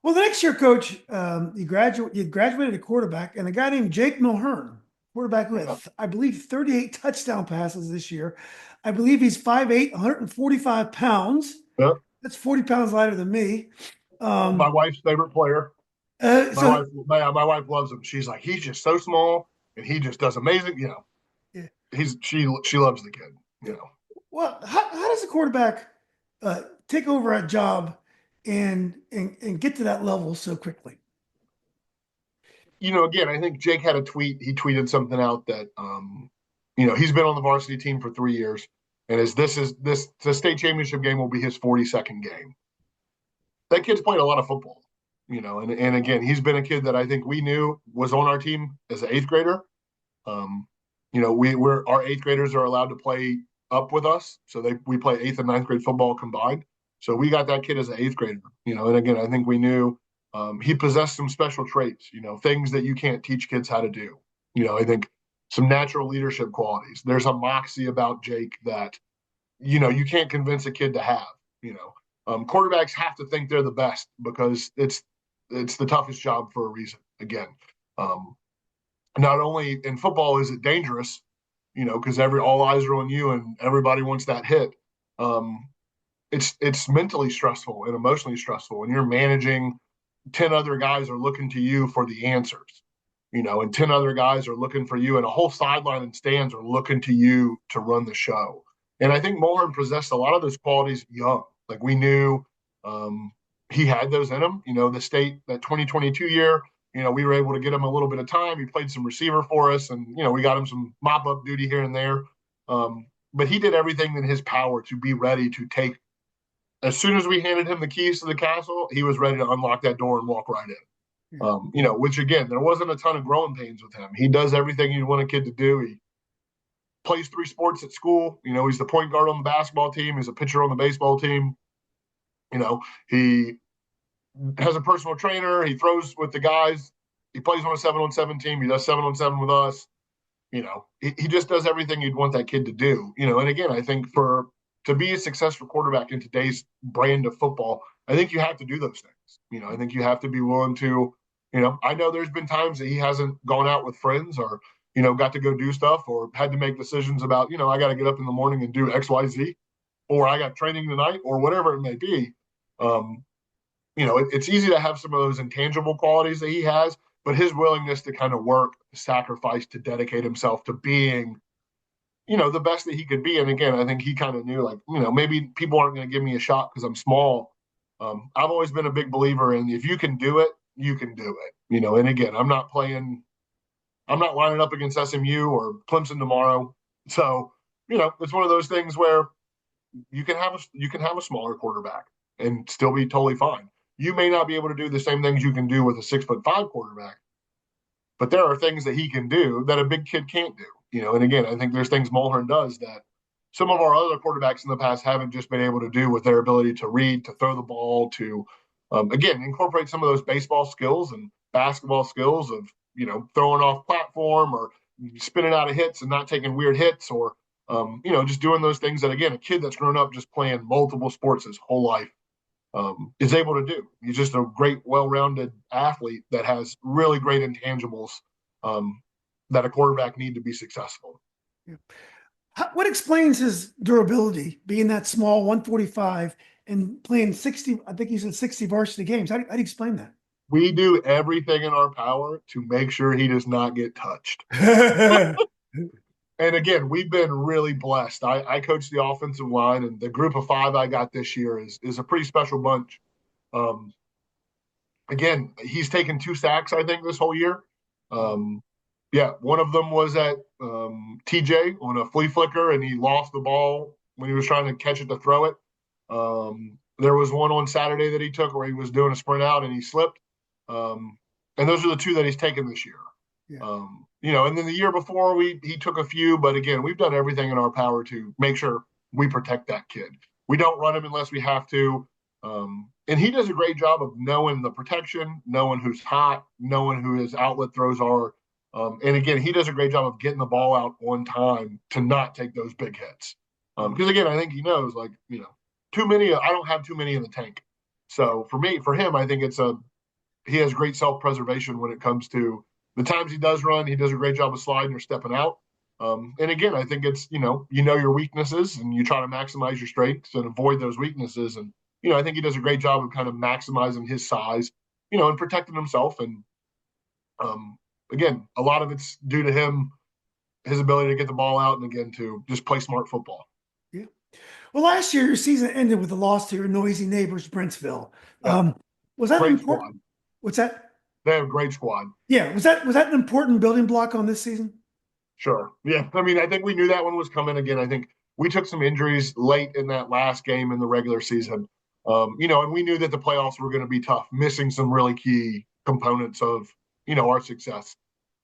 Well, the next year, Coach, you graduated a quarterback, and a guy named Jake Mulhern, quarterback Yeah. with, I believe, 38 touchdown passes this year. I believe he's 5'8", 145 pounds. Yeah. That's 40 pounds lighter than me. My wife's favorite player. Uh, My so, wife, my wife loves him. She's like, he's just so small, and he just does amazing. yeah. She loves the kid. Well, how does a quarterback take over a job and get to that level so quickly? Again, I think Jake had a tweet. He tweeted something out that, he's been on the varsity team for 3 years, and the state championship game will be his 42nd game. That kid's played a lot of football, and again, he's been a kid that I think we knew was on our team as an eighth grader. Our eighth graders are allowed to play up with us, so we play eighth and ninth grade football combined. So we got that kid as an eighth grader, and again, I think we knew he possessed some special traits, things that you can't teach kids how to do. I think some natural leadership qualities. There's a moxie about Jake that, you can't convince a kid to have. Quarterbacks have to think they're the best because it's the toughest job for a reason. Again, not only in football is it dangerous, because all eyes are on you and everybody wants that hit. It's mentally stressful and emotionally stressful, and you're managing 10 other guys are looking to you for the answers, and 10 other guys are looking for you, and a whole sideline and stands are looking to you to run the show. And I think Mulhern possessed a lot of those qualities young. Like we knew he had those in him. The state, that 2022 year, we were able to get him a little bit of time. He played some receiver for us, and, we got him some mop-up duty here and there. But he did everything in his power to be ready to take. As soon as we handed him the keys to the castle, he was ready to unlock that door and walk right in. Which again, there wasn't a ton of growing pains with him. He does everything you want a kid to do. He plays 3 sports at school. He's the point guard on the basketball team. He's a pitcher on the baseball team. He has a personal trainer. He throws with the guys. He plays on a 7-on-7 team. He does 7-on-7 with us. He just does everything you'd want that kid to do. And again, I think to be a successful quarterback in today's brand of football, I think you have to do those things. I think you have to be willing to, I know there's been times that he hasn't gone out with friends or, got to go do stuff or had to make decisions about, I got to get up in the morning and do X, Y, Z, or I got training tonight or whatever it may be. It's easy to have some of those intangible qualities that he has, but his willingness to kind of work, sacrifice, to dedicate himself to being, the best that he could be. And again, I think he kind of knew, like, maybe people aren't going to give me a shot because I'm small. I've always been a big believer in if you can do it, you can do it. And again, I'm not lining up against SMU or Clemson tomorrow. So, it's one of those things where you can have a smaller quarterback and still be totally fine. You may not be able to do the same things you can do with a 6'5" quarterback, but there are things that he can do that a big kid can't do. And again, I think there's things Mulhern does that some of our other quarterbacks in the past haven't just been able to do with their ability to read, to throw the ball, to, again, incorporate some of those baseball skills and basketball skills of, throwing off platform or spinning out of hits and not taking weird hits or, just doing those things that, again, a kid that's grown up just playing multiple sports his whole life is able to do. He's just a great, well-rounded athlete that has really great intangibles that a quarterback need to be successful. Yeah. What explains his durability, being that small, 145, and playing 60, I think you said 60 varsity games? How do you explain that? We do everything in our power to make sure he does not get touched. And again, we've been really blessed. I coach the offensive line, and the group of 5 I got this year is a pretty special bunch. Again, he's taken 2 sacks, I think, this whole year. One of them was at TJ on a flea flicker, and he lost the ball when he was trying to catch it to throw it. There was one on Saturday that he took where he was doing a sprint out and he slipped. And those are the 2 that he's taken this year. Yeah. And then the year before he took a few, but again, we've done everything in our power to make sure we protect that kid. We don't run him unless we have to. And he does a great job of knowing the protection, knowing who's hot, knowing who his outlet throws are. And again, he does a great job of getting the ball out on time to not take those big hits. Because again, I think he knows, like, too many. I don't have too many in the tank. So for him, I think he has great self preservation when it comes to the times he does run. He does a great job of sliding or stepping out. And again, I think it's your weaknesses and you try to maximize your strengths and avoid those weaknesses. And I think he does a great job of kind of maximizing his size, and protecting himself. And again, a lot of it's due to him, his ability to get the ball out, and again to just play smart football. Yeah. Well, last year your season ended with a loss to your noisy neighbors, Brentsville. Yeah, Was that an great important? squad. What's that? They have a great squad. Yeah. Was that an important building block on this season? Sure. Yeah. I mean, I think we knew that one was coming again. I think we took some injuries late in that last game in the regular season. And we knew that the playoffs were going to be tough, missing some really key components of, our success.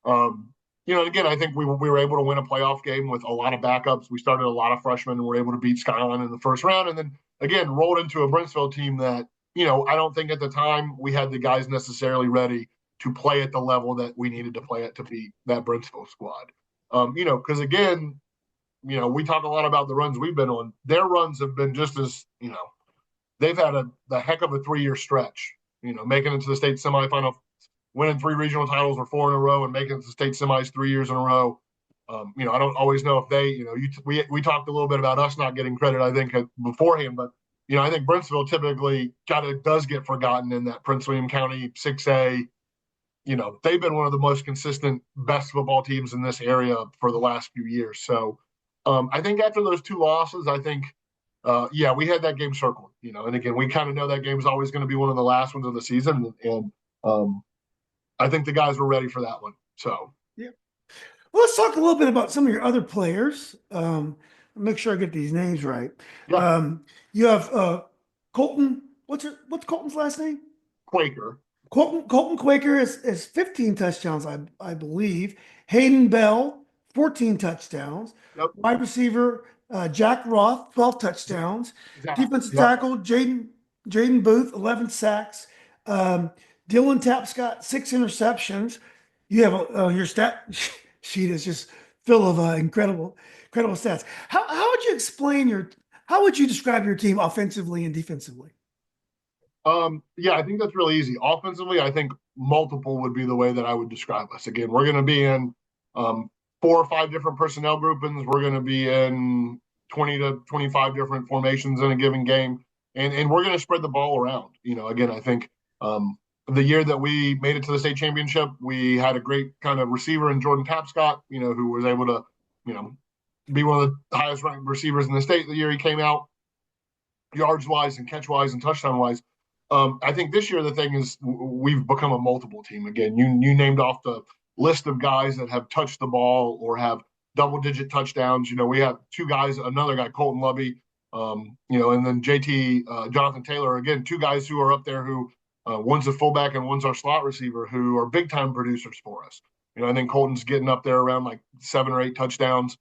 And again, I think we were able to win a playoff game with a lot of backups. We started a lot of freshmen and were able to beat Skyline in the first round. And then again, rolled into a Brentsville team that, I don't think at the time we had the guys necessarily ready to play at the level that we needed to play at to beat that Brentsville squad. Because again, we talk a lot about the runs we've been on. Their runs have been just as, they've had the heck of a 3-year stretch, making it to the state semifinal, winning 3 regional titles or 4 in a row, and making it to the state semis 3 years in a row. I don't always know if they, we talked a little bit about us not getting credit, I think, beforehand, but, I think Brentsville typically does get forgotten in that Prince William County 6A. They've been one of the most consistent, best football teams in this area for the last few years. So I think after those 2 losses, I think, we had that game circled, and again, we kind of know that game is always going to be one of the last ones of the season. And I think the guys were ready for that one. So, Yeah. Well, let's talk a little bit about some of your other players. Make sure I get these names right. yeah, You have Colton. What's Colton's last name? Quaker. Colton Quaker is 15 touchdowns, I believe. Hayden Bell, 14 touchdowns. Yep. Wide receiver Jack Roth, 12 touchdowns. Exactly. Defensive Yep. tackle Jaden Booth, 11 sacks. Dylan Tapscott, 6 interceptions. You have your stat sheet is just full of incredible stats. How would you how would you describe your team offensively and defensively? I think that's really easy. Offensively, I think multiple would be the way that I would describe us. Again, we're going to be in 4 or 5 different personnel groupings. We're going to be in 20 to 25 different formations in a given game, and we're going to spread the ball around. Again, I think the year that we made it to the state championship, we had a great kind of receiver in Jordan Tapscott, who was able to, be one of the highest ranked receivers in the state the year he came out, yards wise and catch wise and touchdown wise. I think this year the thing is we've become a multiple team. Again, you named off the list of guys that have touched the ball or have double-digit touchdowns. We have 2 guys, another guy, Colton Lubby, and then JT Jonathan Taylor. Again, 2 guys who are up there who one's a fullback and one's our slot receiver who are big-time producers for us. I think Colton's getting up there around like 7 or 8 touchdowns.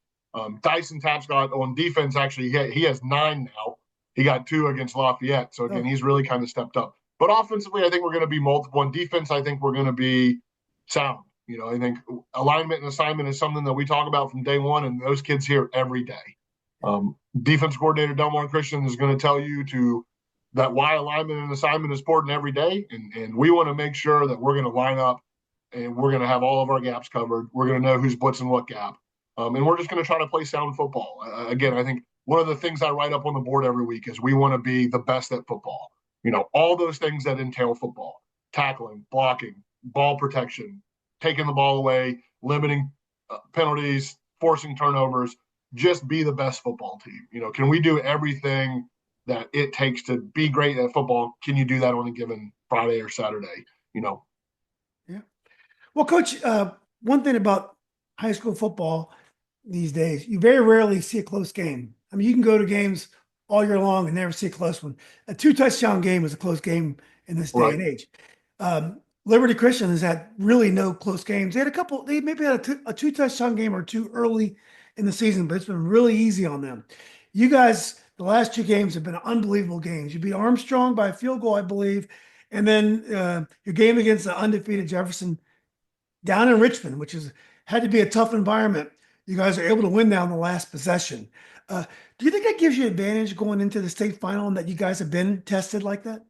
Dyson Tapscott on defense, actually, he has 9 now. He got 2 against Lafayette. So, again, he's really kind of stepped up. But offensively, I think we're going to be multiple. On defense, I think we're going to be sound. I think alignment and assignment is something that we talk about from day one, and those kids here every day. Defense coordinator Delmar Christian is going to tell you that why alignment and assignment is important every day. And we want to make sure that we're going to line up and we're going to have all of our gaps covered. We're going to know who's blitzing what gap. And we're just going to try to play sound football. Again, I think one of the things I write up on the board every week is we want to be the best at football. All those things that entail football: tackling, blocking, ball protection, taking the ball away, limiting penalties, forcing turnovers. Just be the best football team. Can we do everything that it takes to be great at football? Can you do that on a given Friday or Saturday? Yeah. Well, Coach, one thing about high school football these days, you very rarely see a close game. I mean, you can go to games all year long and never see a close one. A 2 touchdown game is a close game in this day Right. and age. Liberty Christian has had really no close games. They had a couple. They maybe had a two touchdown game or two early in the season, but it's been really easy on them. You guys, the last two games have been unbelievable games. You beat Armstrong by a field goal, I believe, and then your game against the undefeated Jefferson down in Richmond, which is had to be a tough environment. You guys are able to win now in the last possession. Do you think that gives you advantage going into the state final and that you guys have been tested like that?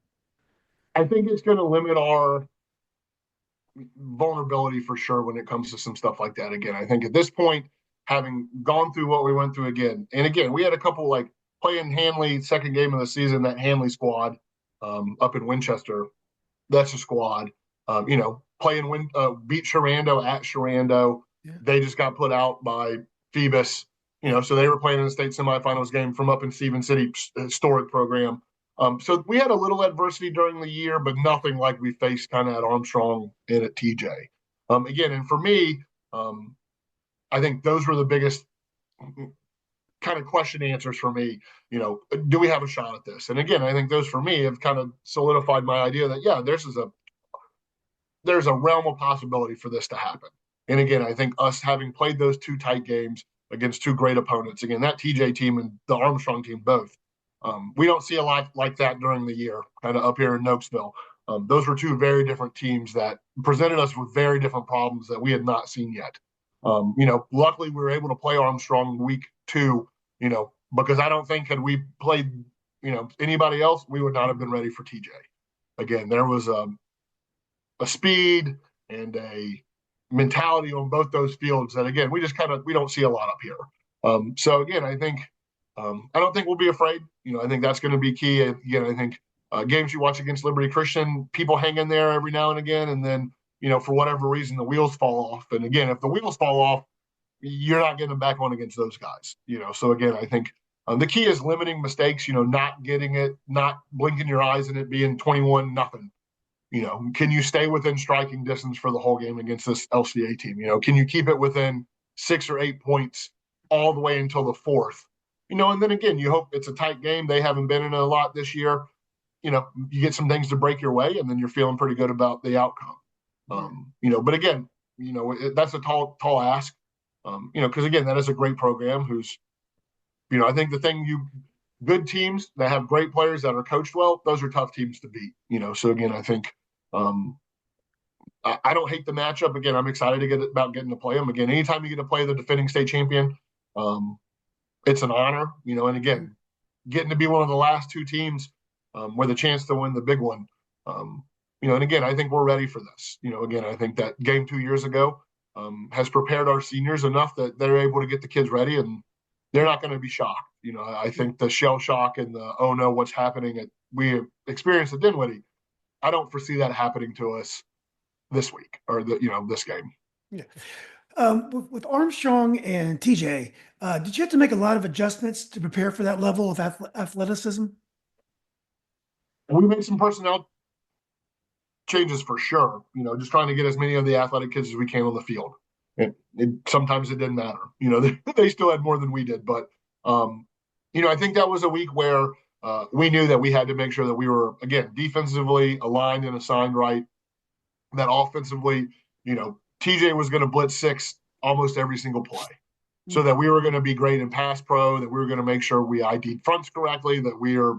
I think it's going to limit our vulnerability for sure when it comes to some stuff like that. Again, I think at this point, having gone through what we went through again, and again, we had a couple like playing Hanley second game of the season, that Hanley squad up in Winchester. That's a squad. Playing beat Sharando at Sharando. Yeah. They just got put out by Phoebus. So they were playing in the state semifinals game from up in Stephen City, historic program. So we had a little adversity during the year, but nothing like we faced kind of at Armstrong and at TJ. Again, and for me, I think those were the biggest kind of question answers for me. Do we have a shot at this? And again, I think those for me have kind of solidified my idea that yeah, there's a realm of possibility for this to happen. And again, I think us having played those two tight games against two great opponents, again, that TJ team and the Armstrong team both, we don't see a lot like that during the year, kind of up here in Nokesville. Those were two very different teams that presented us with very different problems that we had not seen yet. Luckily we were able to play Armstrong week 2, because I don't think had we played, anybody else, we would not have been ready for TJ. Again, there was a speed and a mentality on both those fields that again we don't see a lot up here. So again, I think I don't think we'll be afraid. I think that's going to be key. Again, I think games you watch against Liberty Christian, people hang in there every now and again, and then for whatever reason the wheels fall off. And again, if the wheels fall off, you're not getting back on against those guys. So again, I think the key is limiting mistakes. Not getting it, not blinking your eyes, and it being 21-0. Can you stay within striking distance for the whole game against this LCA team? Can you keep it within 6 or 8 points all the way until the fourth? And then again, you hope it's a tight game. They haven't been in it a lot this year. You get some things to break your way, and then you're feeling pretty good about the outcome. But again, that's a tall ask. Because again, that is a great program who's, I think good teams that have great players that are coached well, those are tough teams to beat. So again, I think I don't hate the matchup. Again, I'm excited about getting to play them. Again, anytime you get to play the defending state champion, it's an honor. And again, getting to be one of the last two teams with a chance to win the big one. And again, I think we're ready for this. Again, I think that game 2 years ago has prepared our seniors enough that they're able to get the kids ready, and they're not going to be shocked. I think the shell shock and the, oh no, what's happening we experienced at Dinwiddie, I don't foresee that happening to us this week or this game. Yeah. With Armstrong and TJ, did you have to make a lot of adjustments to prepare for that level of athleticism? We made some personnel changes for sure, just trying to get as many of the athletic kids as we can on the field. Sometimes it didn't matter. They still had more than we did. But, I think that was a week where we knew that we had to make sure that we were, again, defensively aligned and assigned right, that offensively, TJ was going to blitz 6 almost every single play. So that we were going to be great in pass pro, that we were going to make sure we ID'd fronts correctly, that we are,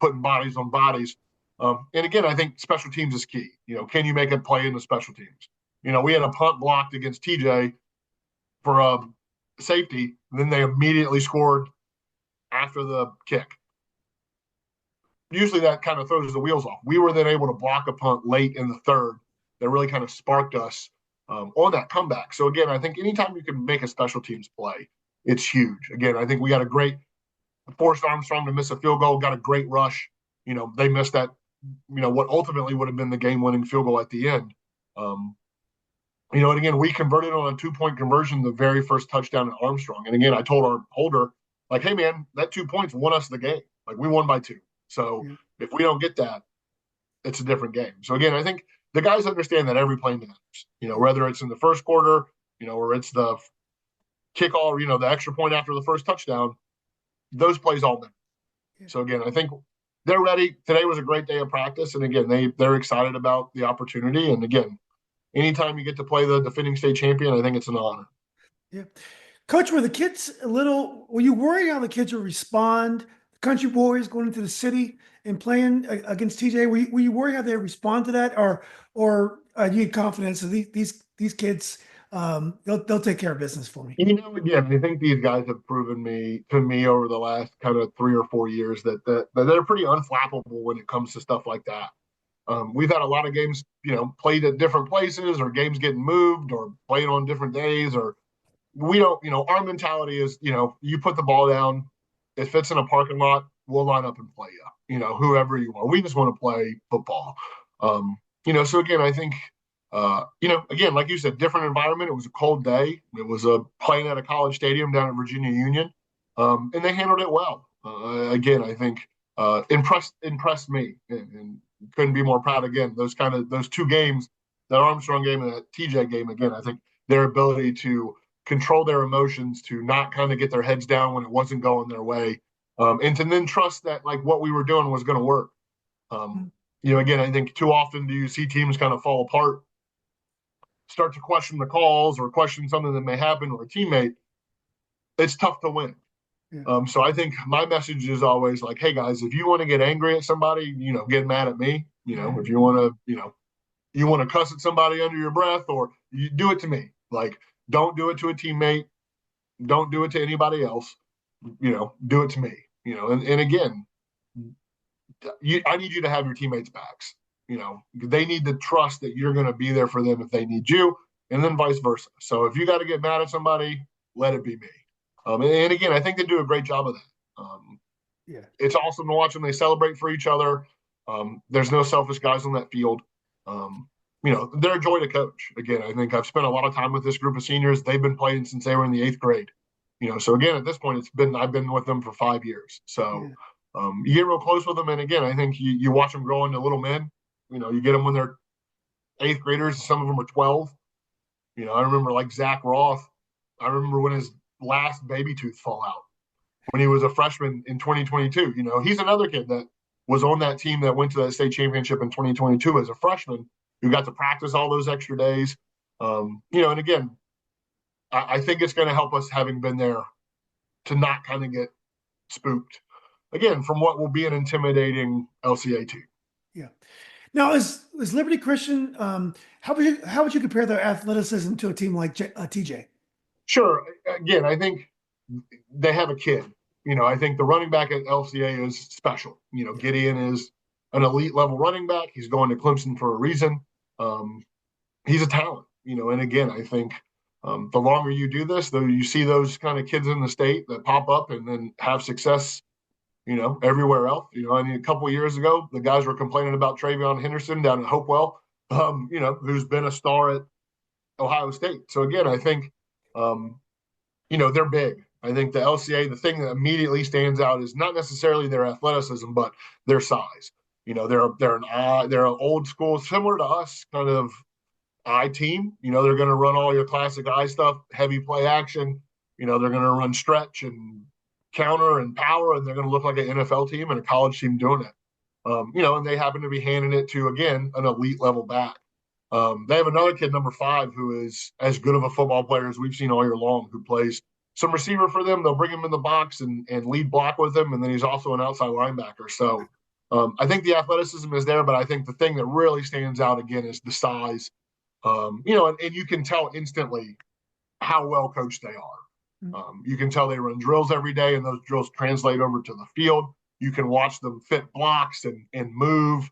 putting bodies on bodies. And again, I think special teams is key. Can you make a play in the special teams? We had a punt blocked against TJ for a safety. Then they immediately scored after the kick. Usually that kind of throws the wheels off. We were then able to block a punt late in the third that really kind of sparked us on that comeback. So again, I think anytime you can make a special teams play, it's huge. Again, I think we got forced Armstrong to miss a field goal, got a great rush. They missed that, what ultimately would have been the game-winning field goal at the end. And again, we converted on a 2-point conversion, the very first touchdown at Armstrong. And again, I told our holder, like, hey man, that 2 points won us the game. Like, we won by 2. So if we don't get that, it's a different game. So again, I think the guys understand that every play matters, whether it's in the first quarter, or it's the kickoff, the extra point after the first touchdown, those plays all matter. So again, I think they're ready. Today was a great day of practice, and again, they're excited about the opportunity. And again, anytime you get to play the defending state champion, I think it's an honor. Yeah. Coach, were the kids were you worried how the kids would respond? The country boys going into the city and playing against TJ, were you worried how they respond to that? Or you had confidence that these kids, they'll take care of business for me? Again, I think these guys have proven to me over the last kind of 3 or 4 years that they're pretty unflappable when it comes to stuff like that. We've had a lot of games, played at different places, or games getting moved, or played on different days, or we don't, our mentality is, you put the ball down, if it's in a parking lot, we'll line up and play whoever you are. We just want to play football. So again, I think, again, like you said, different environment. It was a cold day. It was playing at a college stadium down at Virginia Union, and they handled it well. Again, I think impressed me, and couldn't be more proud. Again, those two games, that Armstrong game and that TJ game. Again, I think their ability to control their emotions, to not kind of get their heads down when it wasn't going their way, and to then trust that like what we were doing was going to work. Again, I think too often do you see teams kind of fall apart, start to question the calls or question something that may happen to a teammate. It's tough to win. Yeah. So I think my message is always like, hey guys, if you want to get angry at somebody, get mad at me. If you want to, you want to cuss at somebody under your breath, or you do it to me. Like, don't do it to a teammate. Don't do it to anybody else. Do it to me. And again, I need you to have your teammates' backs. They need to trust that you're going to be there for them if they need you, and then vice versa. So if you got to get mad at somebody, let it be me. And again, I think they do a great job of that. Yeah, it's awesome to watch them. They celebrate for each other. There's no selfish guys on that field. They're a joy to coach. Again, I think I've spent a lot of time with this group of seniors. They've been playing since they were in the 8th grade. So again, at this point, I've been with them for 5 years. So you get real close with them, and again, I think you watch them grow into little men. You get them when they're 8th graders. Some of them are 12. I remember like Zach Roth. I remember when his last baby tooth fall out when he was a freshman in 2022. He's another kid that was on that team that went to that state championship in 2022 as a freshman, who got to practice all those extra days. And again, I think it's going to help us having been there to not kind of get spooked again from what will be an intimidating LCA team. Yeah. Now, is Liberty Christian? How would you compare their athleticism to a team like TJ? Sure. Again, I think they have a kid. I think the running back at LCA is special. Gideon is an elite level running back. He's going to Clemson for a reason. He's a talent. And again, I think the longer you do this, though, you see those kind of kids in the state that pop up and then have success, everywhere else. A couple of years ago, the guys were complaining about Travion Henderson down at Hopewell, who's been a star at Ohio State. So again, I think, they're big. I think the LCA, the thing that immediately stands out is not necessarily their athleticism, but their size. They're an old school, similar to us, kind of I team. They're going to run all your classic I stuff, heavy play action. They're going to run stretch and counter and power, and they're going to look like an NFL team and a college team doing it. And they happen to be handing it to, again, an elite level back. They have another kid, number 5, who is as good of a football player as we've seen all year long, who plays some receiver for them. They'll bring him in the box and lead block with him, and then he's also an outside linebacker. So I think the athleticism is there, but I think the thing that really stands out, again, is the size. And you can tell instantly how well coached they are. You can tell they run drills every day, and those drills translate over to the field. You can watch them fit blocks and move.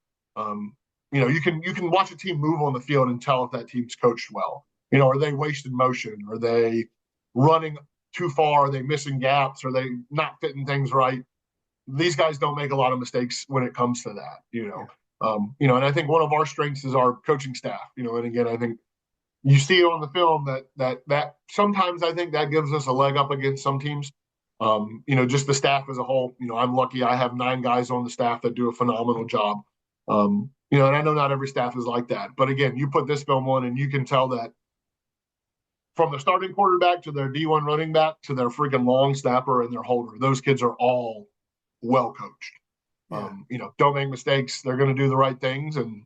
You can watch a team move on the field and tell if that team's coached well. Are they wasting motion? Are they running too far? Are they missing gaps? Are they not fitting things right? These guys don't make a lot of mistakes when it comes to that. And I think one of our strengths is our coaching staff. And again, I think you see it on the film that sometimes I think that gives us a leg up against some teams. Just the staff as a whole. I'm lucky I have 9 guys on the staff that do a phenomenal job. And I know not every staff is like that. But again, you put this film on and you can tell that from the starting quarterback to their D1 running back to their freaking long snapper and their holder, those kids are all well coached. Yeah. Don't make mistakes. They're going to do the right things. And,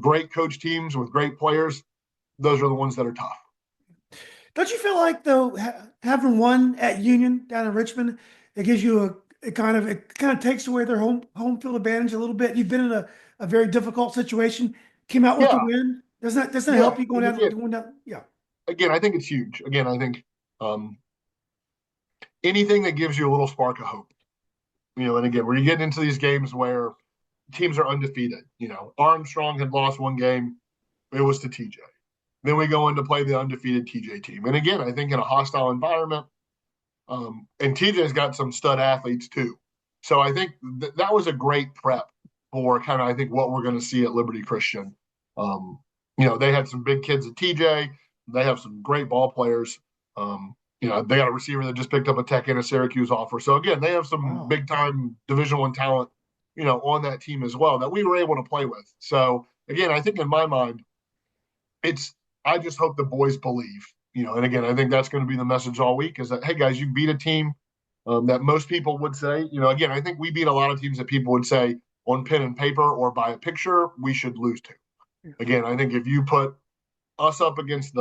great coach teams with great players, those are the ones that are tough. Don't you feel like though having one at Union down in Richmond, it gives you it kind of takes away their home field advantage a little bit. You've been in a very difficult situation, came out with the Yeah. win. Doesn't that Yeah. help you going And down again, going down? Yeah. again, I think it's huge. Again, I think um, anything that gives you a little spark of hope, and again, where you get into these games where teams are undefeated, Armstrong had lost one game, it was to TJ. Then we go in to play the undefeated TJ team. And again, I think in a hostile environment, and TJ's got some stud athletes too. So I think that was a great prep for kind of, I think, what we're going to see at Liberty Christian. They had some big kids at TJ. They have some great ball players. They got a receiver that just picked up a Tech and a Syracuse offer. So again, they have some Wow. big time Division I talent, on that team as well that we were able to play with. So again, I think in my mind, I just hope the boys believe, and again, I think that's going to be the message all week is that, hey guys, you beat a team that most people would say, again, I think we beat a lot of teams that people would say on pen and paper or by a picture, we should lose to. Again, I think if you put us up against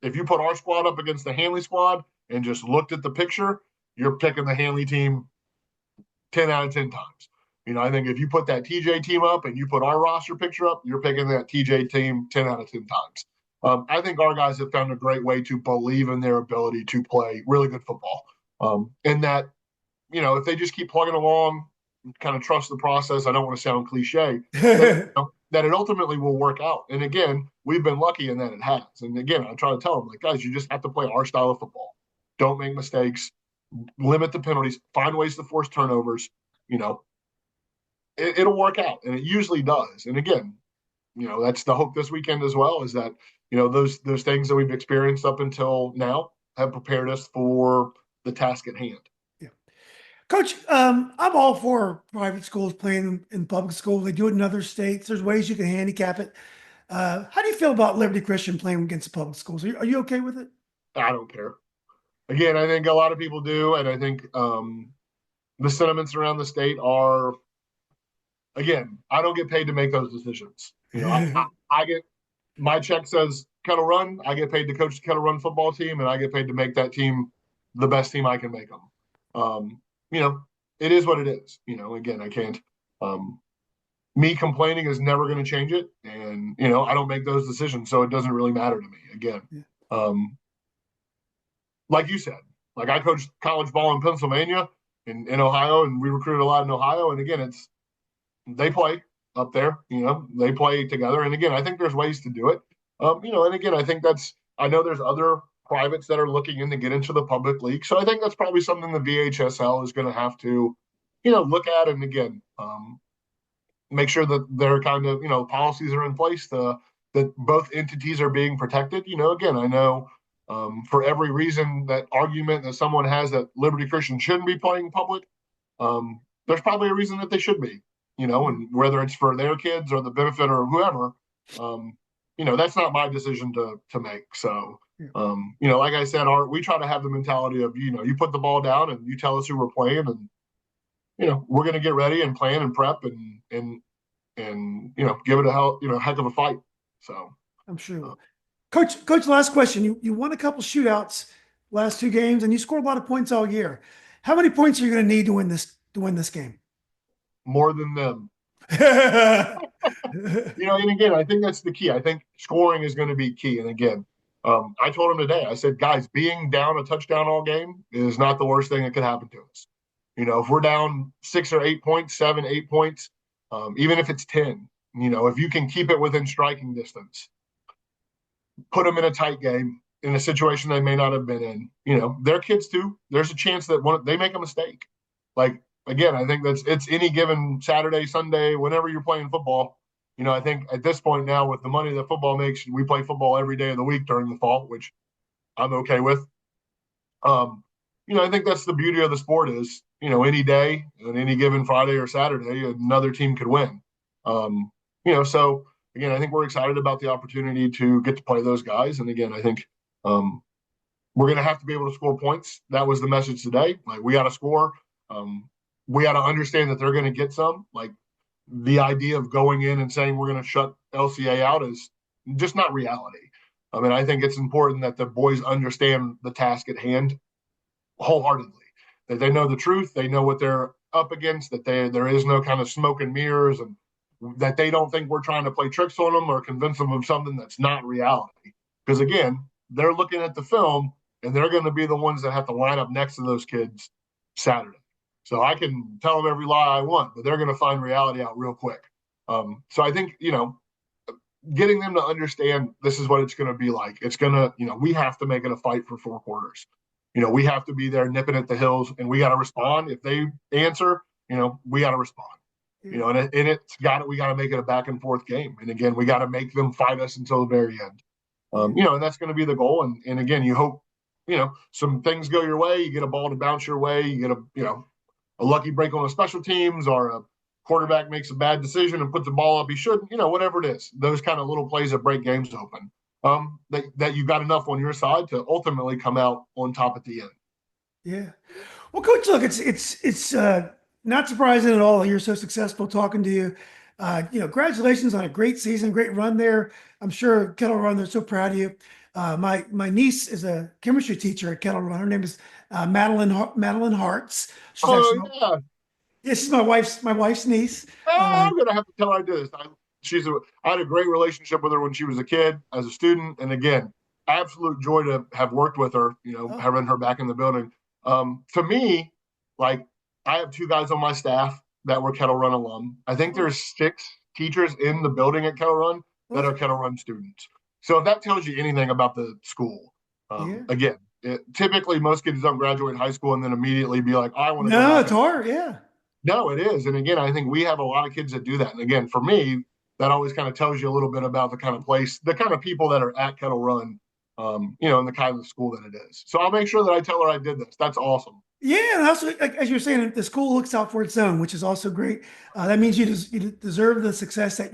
if you put our squad up against the Hanley squad and just looked at the picture, you're picking the Hanley team 10 out of 10 times. I think if you put that TJ team up and you put our roster picture up, you're picking that TJ team 10 out of 10 times. I think our guys have found a great way to believe in their ability to play really good football. And that, if they just keep plugging along, kind of trust the process, I don't want to sound cliche, that it ultimately will work out. And again, we've been lucky in that it has. And again, I try to tell them, like, guys, you just have to play our style of football. Don't make mistakes, limit the penalties, find ways to force turnovers. It'll work out. And it usually does. And again, that's the hope this weekend as well, is that, those things that we've experienced up until now have prepared us for the task at hand. Yeah. Coach, I'm all for private schools playing in public schools. They do it in other states. There's ways you can handicap it. How do you feel about Liberty Christian playing against the public schools? Are you okay with it? I don't care. Again, I think a lot of people do. And I think the sentiments around the state are, again, I don't get paid to make those decisions. I get, my check says Kettle Run. I get paid to coach the Kettle Run football team, and I get paid to make that team the best team I can make them. It is what it is. Again, I can't. Me complaining is never going to change it, and I don't make those decisions, so it doesn't really matter to me. Again, like you said, like I coached college ball in Pennsylvania, in Ohio, and we recruited a lot in Ohio. And again, they play up there, they play together. And again, I think there's ways to do it. And again, I think I know there's other privates that are looking to get into the public league. So I think that's probably something the VHSL is going to have to, look at. And again, make sure that their kind of, policies are in place that both entities are being protected. Again, I know for every reason, that argument that someone has that Liberty Christian shouldn't be playing public, there's probably a reason that they should be. And whether it's for their kids or the benefit or whoever, that's not my decision to make. So, like I said, we try to have the mentality of, you put the ball down and you tell us who we're playing, and we're going to get ready and plan and prep and give it a heck of a fight. So I'm sure. Coach, last question. You won a couple shootouts last two games, and you scored a lot of points all year. How many points are you going to need to win this game? More than them. And again, I think that's the key. I think scoring is going to be key. And again, I told him today, I said, guys, being down a touchdown all game is not the worst thing that could happen to us. If we're down 6 or 8 points, 7, 8 points, even if it's 10, if you can keep it within striking distance, put them in a tight game in a situation they may not have been in. They're kids too. There's a chance that they make a mistake. Like, again, I think it's any given Saturday, Sunday, whenever you're playing football. I think at this point now, with the money that football makes, we play football every day of the week during the fall, which I'm okay with. I think that's the beauty of the sport is, any day on any given Friday or Saturday, another team could win. So again, I think we're excited about the opportunity to get to play those guys. And again, I think we're going to have to be able to score points. That was the message today. Like, we got to score. we got to understand that they're going to get some. Like the idea of going in and saying we're going to shut LCA out is just not reality. I mean, I think it's important that the boys understand the task at hand wholeheartedly, that they know the truth, they know what they're up against, that there is no kind of smoke and mirrors, and that they don't think we're trying to play tricks on them or convince them of something that's not reality. Because again, they're looking at the film and they're going to be the ones that have to line up next to those kids Saturday. So I can tell them every lie I want, but they're going to find reality out real quick. So I think, getting them to understand this is what it's going to be like. It's going to, we have to make it a fight for 4 quarters. We have to be there nipping at the hills, and we got to respond. If they answer, we got to respond. We got to make it a back and forth game. And again, we got to make them fight us until the very end. And that's going to be the goal. And again, you hope, some things go your way. You get a ball to bounce your way. You get a lucky break on the special teams, or a quarterback makes a bad decision and puts the ball up he shouldn't, whatever it is. Those kind of little plays that break games open. That you've got enough on your side to ultimately come out on top at the end. Yeah. Well, Coach, look, it's not surprising at all you're so successful talking to you. Congratulations on a great season, great run there. I'm sure Kettle Run, they're so proud of you. My niece is a chemistry teacher at Kettle Run. Her name is Madeline Hartz. She's Yeah. This is my wife's niece. I'm gonna have to tell her I did this. I had a great relationship with her when she was a kid, as a student, and again, absolute joy to have worked with her. Having her back in the building. To me, like, I have 2 guys on my staff that were Kettle Run alum. I think there's 6 teachers in the building at Kettle Run that are Kettle Run students. So if that tells you anything about the school, again, typically most kids don't graduate high school and then immediately be like, I want to. No, it's hard. Yeah. No, it is. And again, I think we have a lot of kids that do that. And again, for me, that always kind of tells you a little bit about the kind of place, the kind of people that are at Kettle Run, and the kind of school that it is. So I'll make sure that I tell her I did this. That's awesome. Yeah, and also, like, as you're saying, the school looks out for its own, which is also great. That means you deserve the success that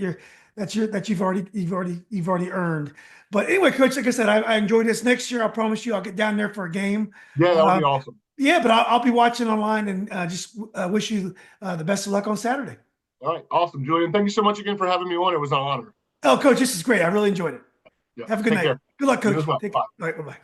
you've already earned. But anyway, Coach, like I said, I enjoyed this. Next year, I promise you, I'll get down there for a game. Yeah, that would be awesome. Yeah, but I'll be watching online, and just wish you the best of luck on Saturday. All right, awesome, Julian. Thank you so much again for having me on. It was an honor. Oh, Coach, this is great. I really enjoyed it. Yeah. Have a good night. Care. Good luck, Coach. Well. Take care. All right, bye-bye.